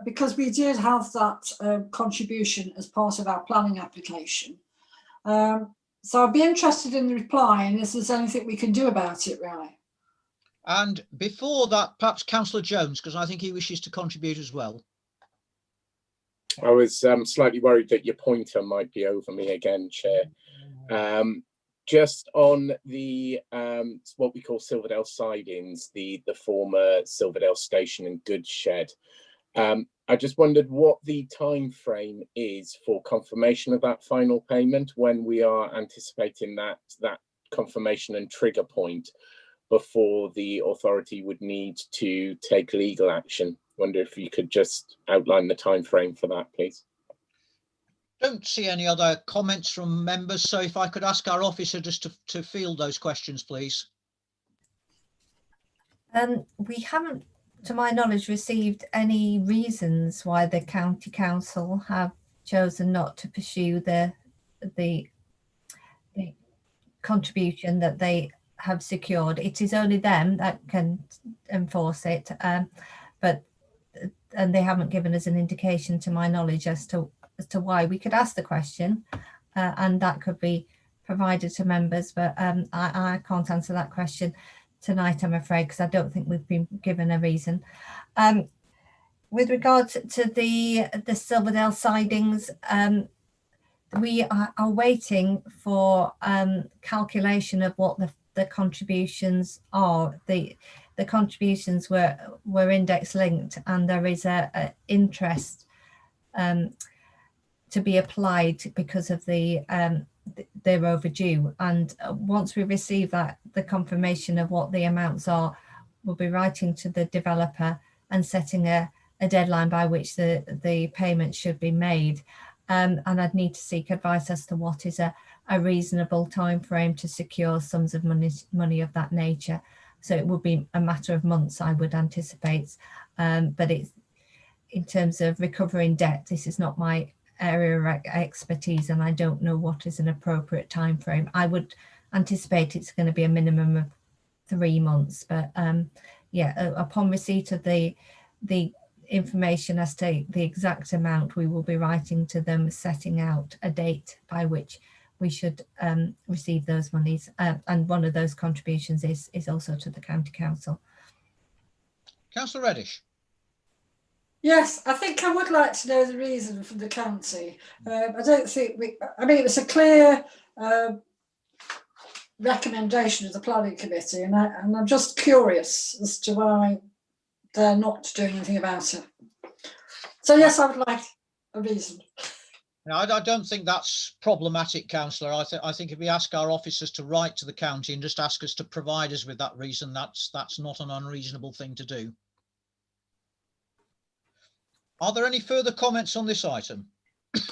because we did have that contribution as part of our planning application. So I'd be interested in the reply and if there's anything we can do about it, really. And before that, perhaps Councillor Jones, because I think he wishes to contribute as well. I was slightly worried that your pointer might be over me again, Chair. Just on the what we call Silverdale sidings, the former Silverdale station and goods shed. I just wondered what the time frame is for confirmation of that final payment, when we are anticipating that confirmation and trigger point before the authority would need to take legal action. Wonder if you could just outline the time frame for that, please. Don't see any other comments from members, so if I could ask our officer just to field those questions, please. We haven't, to my knowledge, received any reasons why the county council have chosen not to pursue the contribution that they have secured. It is only them that can enforce it, and they haven't given us an indication, to my knowledge, as to why. We could ask the question, and that could be provided to members, but I can't answer that question tonight, I'm afraid, because I don't think we've been given a reason. With regard to the Silverdale sidings, we are waiting for calculation of what the contributions are. The contributions were index linked, and there is a interest to be applied because of they're overdue. And once we receive the confirmation of what the amounts are, we'll be writing to the developer and setting a deadline by which the payment should be made. And I'd need to seek advice as to what is a reasonable time frame to secure sums of money of that nature. So it would be a matter of months, I would anticipate. But it's, in terms of recovering debt, this is not my area of expertise, and I don't know what is an appropriate time frame. I would anticipate it's going to be a minimum of 3 months, but yeah, upon receipt of the information as to the exact amount, we will be writing to them, setting out a date by which we should receive those monies, and one of those contributions is also to the county council. Councillor Reddish. Yes, I think I would like to know the reason from the county. I don't think I mean, it was a clear recommendation of the planning committee, and I'm just curious as to why they're not doing anything about it. So yes, I would like a reason. No, I don't think that's problematic, Councillor. I think if we ask our officers to write to the county and just ask us to provide us with that reason, that's not an unreasonable thing to do. Are there any further comments on this item? In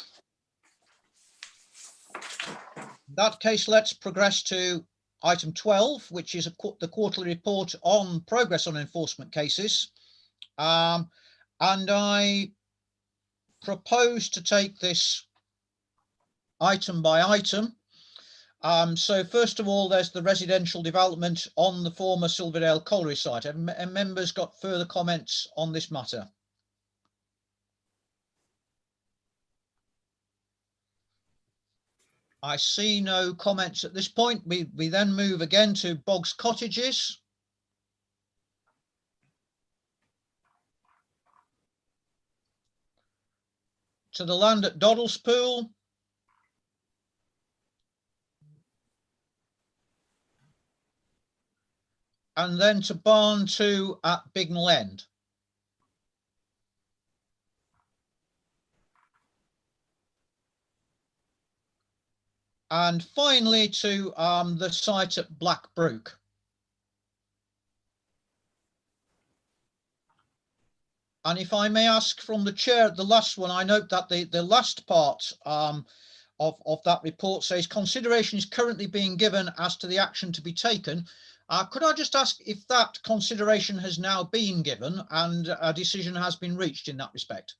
that case, let's progress to item 12, which is the quarterly report on progress on enforcement cases. And I propose to take this item by item. So first of all, there's the residential development on the former Silverdale colliery site. Have members got further comments on this matter? I see no comments at this point. We then move again to Boggs Cottages. To the land at Doddlespool. And then to Barn 2 at Bignell End. And finally to the site at Blackbrook. And if I may ask from the chair, the last one, I note that the last part of that report says consideration is currently being given as to the action to be taken. Could I just ask if that consideration has now been given and a decision has been reached in that respect?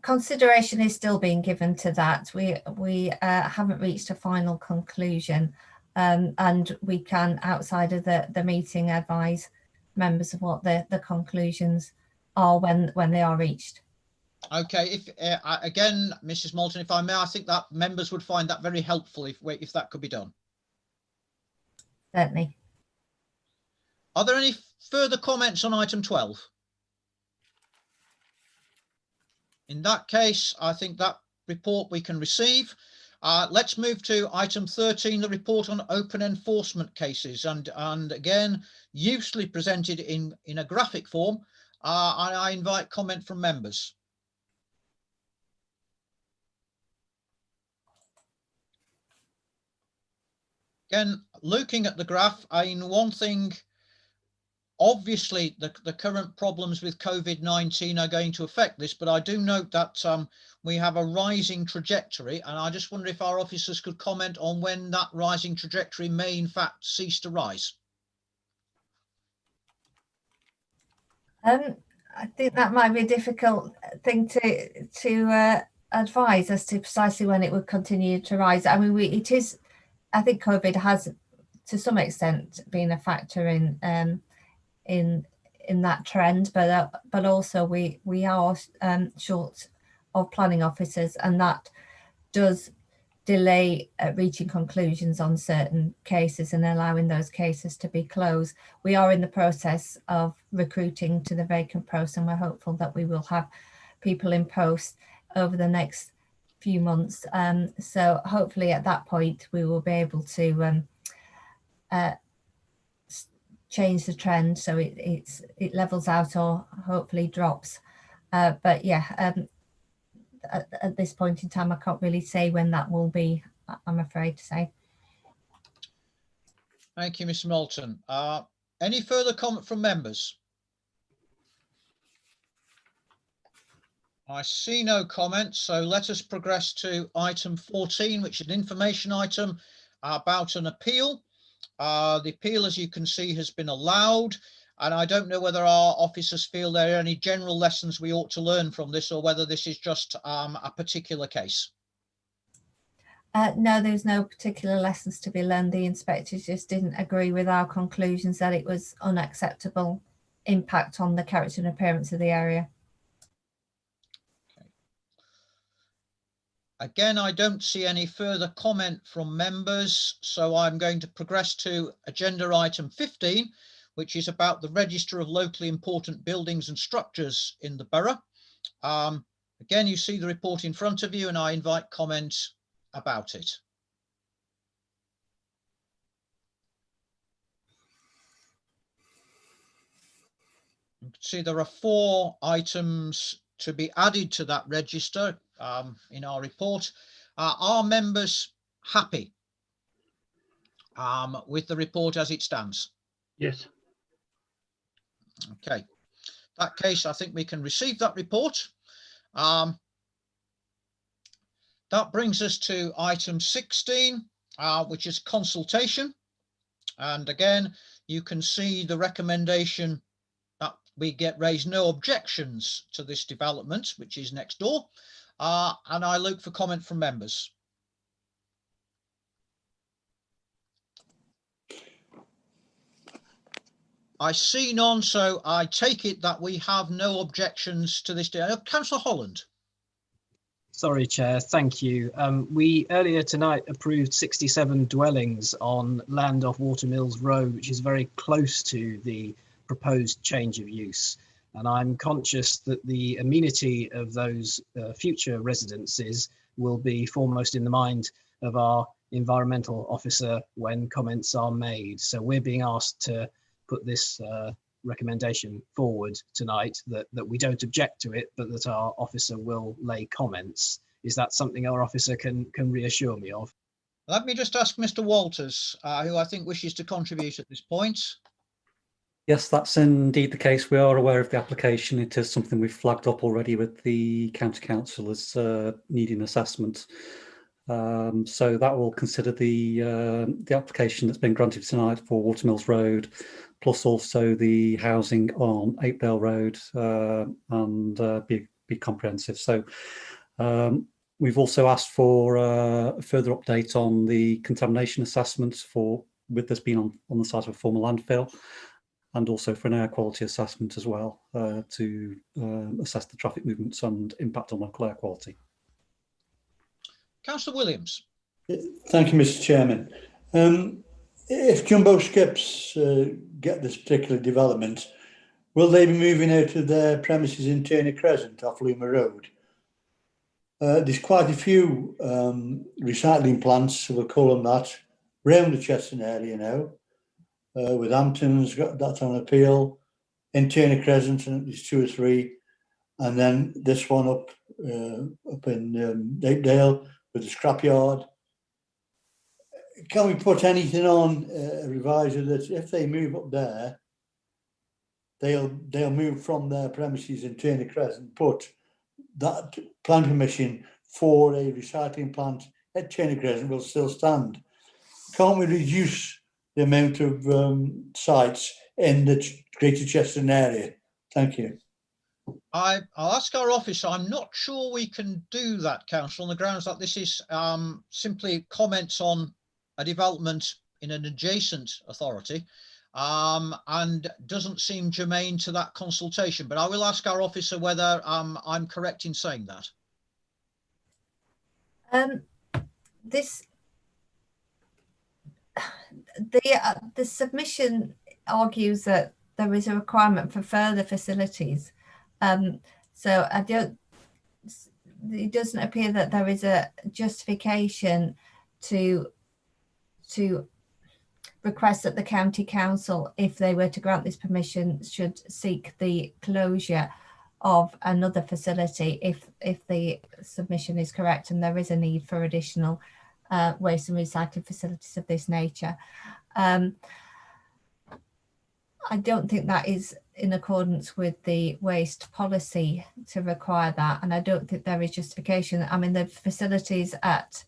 Consideration is still being given to that. We haven't reached a final conclusion, and we can, outside of the meeting, advise members of what the conclusions are when they are reached. Okay, if again, Mrs. Moulton, if I may, I think that members would find that very helpful if that could be done. Certainly. Are there any further comments on item 12? In that case, I think that report we can receive. Let's move to item 13, the report on open enforcement cases, and again, usefully presented in a graphic form. I invite comment from members. Again, looking at the graph, one thing, obviously the current problems with COVID-19 are going to affect this, but I do note that we have a rising trajectory, and I just wonder if our officers could comment on when that rising trajectory may in fact cease to rise. I think that might be a difficult thing to advise as to precisely when it would continue to rise. I mean, I think COVID has, to some extent, been a factor in that trend, but also we are short of planning officers, and that does delay reaching conclusions on certain cases and allowing those cases to be closed. We are in the process of recruiting to the vacant post, and we're hopeful that we will have people in post over the next few months. So hopefully at that point we will be able to change the trend so it levels out or hopefully drops. But yeah, at this point in time, I can't really say when that will be, I'm afraid to say. Thank you, Mr. Moulton. Any further comment from members? I see no comments, so let us progress to item 14, which is an information item about an appeal. The appeal, as you can see, has been allowed, and I don't know whether our officers feel there are any general lessons we ought to learn from this, or whether this is just a particular case. No, there's no particular lessons to be learned. The inspectors just didn't agree with our conclusions that it was unacceptable impact on the character and appearance of the area. Again, I don't see any further comment from members, so I'm going to progress to agenda item 15, which is about the register of locally important buildings and structures in the borough. Again, you see the report in front of you, and I invite comments about it. You can see there are 4 items to be added to that register in our report. Are members happy with the report as it stands? Yes. Okay. In that case, I think we can receive that report. That brings us to item 16, which is consultation. And again, you can see the recommendation that we raise no objections to this development, which is next door. And I look for comment from members. I see none, so I take it that we have no objections to this. Councillor Holland. Sorry, Chair. Thank you. We earlier tonight approved 67 dwellings on land off Watermills Road, which is very close to the proposed change of use. And I'm conscious that the amenity of those future residences will be foremost in the mind of our environmental officer when comments are made. So we're being asked to put this recommendation forward tonight that we don't object to it, but that our officer will lay comments. Is that something our officer can reassure me of? Let me just ask Mr. Walters, who I think wishes to contribute at this point. Yes, that's indeed the case. We are aware of the application. It is something we've flagged up already with the County Council as needing assessment. So that will consider the application that's been granted tonight for Watermills Road, plus also the housing on Apedale Road, and be comprehensive. So we've also asked for a further update on the contamination assessments with this being on the site of a former landfill, and also for an air quality assessment as well, to assess the traffic movements and impact on local air quality. Councillor Williams. Thank you, Mr. Chairman. If Jumbo Skips get this particular development, will they be moving out of their premises in Turner Crescent off Luma Road? There's quite a few recycling plants, we'll call them that, around the Chesterton area now. With Hampton's got that on appeal, in Turner Crescent, and there's 2 or 3, and then this one up in Apedale with the scrapyard. Can we put anything on a revisor that if they move up there, they'll move from their premises in Turner Crescent, but that plan permission for a recycling plant at Turner Crescent will still stand? Can't we reduce the amount of sites in the Greater Chesterton area? Thank you. I'll ask our officer. I'm not sure we can do that, Council, on the grounds that this is simply comments on a development in an adjacent authority, and doesn't seem germane to that consultation. But I will ask our officer whether I'm correct in saying that. The submission argues that there is a requirement for further facilities. So it doesn't appear that there is a justification to request that the County Council, if they were to grant this permission, should seek the closure of another facility if the submission is correct and there is a need for additional waste and recycling facilities of this nature. I don't think that is in accordance with the waste policy to require that, and I don't think there is justification. I mean, the facilities at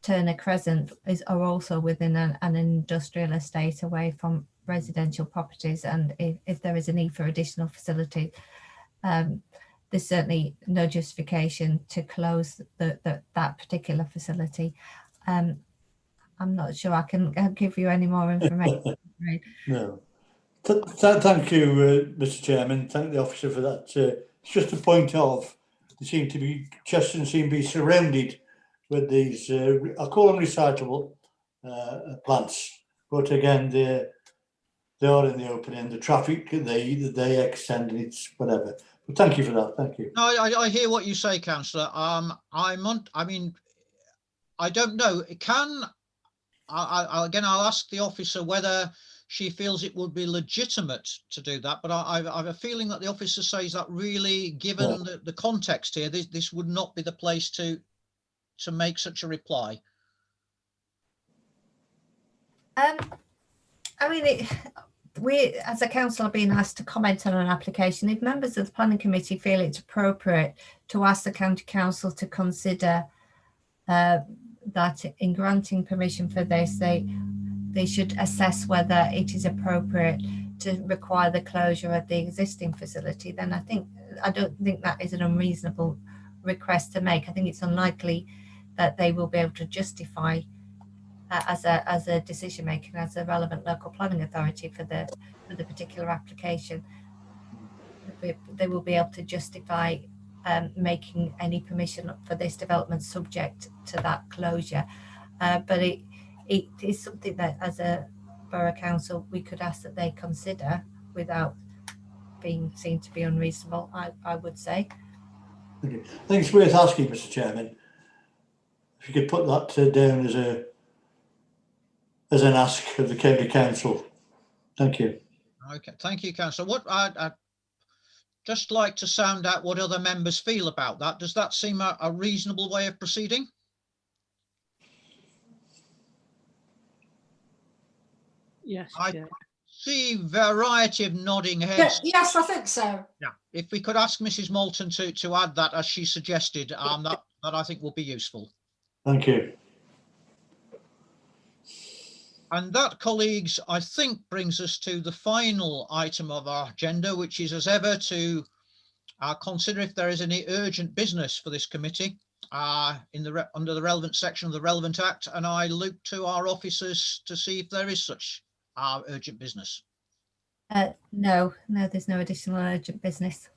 Turner Crescent are also within an industrial estate away from residential properties, and if there is a need for additional facility, there's certainly no justification to close that particular facility. I'm not sure I can give you any more information. No. Thank you, Mr. Chairman. Thank the officer for that. It's just a point of, Chesterton seem to be surrounded with these, I call them recyclable plants, but again, they are in the open and the traffic, they extend, and it's whatever. But thank you for that. Thank you. No, I hear what you say, Councillor. I mean, I don't know. I'll ask the officer whether she feels it would be legitimate to do that, but I have a feeling that the officer says that really, given the context here, this would not be the place to make such a reply. I mean, we as a council are being asked to comment on an application. If members of the planning committee feel it's appropriate to ask the county council to consider that in granting permission for this, they should assess whether it is appropriate to require the closure of the existing facility, then I don't think that is an unreasonable request to make. I think it's unlikely that they will be able to justify as a decision maker, as a relevant local planning authority for the particular application. They will be able to justify making any permission for this development subject to that closure, but it is something that as a borough council we could ask that they consider without being seen to be unreasonable, I would say. Okay. I think it's worth asking, Mr. Chairman, if you could put that down as an ask of the county council. Thank you. Okay, thank you, Councillor. What I'd just like to sound out what other members feel about that. Does that seem a reasonable way of proceeding? Yes, I Chair. see variety of nodding heads. Yes, I think so. Yeah, if we could ask Mrs. Moulton to add that as she suggested, that I think will be useful. Thank you. And that, colleagues, I think brings us to the final item of our agenda, which is, as ever, to consider if there is any urgent business for this committee under the relevant section of the relevant act. And I look to our officers to see if there is such urgent business. No, there's no additional urgent business.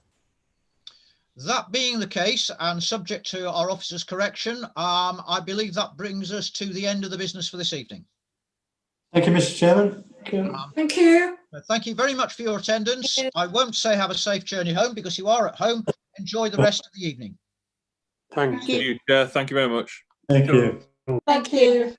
That being the case, and subject to our officer's correction, I believe that brings us to the end of the business for this evening. Thank you, Mr. Chairman. Thank you. Thank you very much for your attendance. I won't say have a safe journey home because you are at home. Enjoy the rest of the evening. Thank you, Chair. Thank you very much. Thank you. Thank you.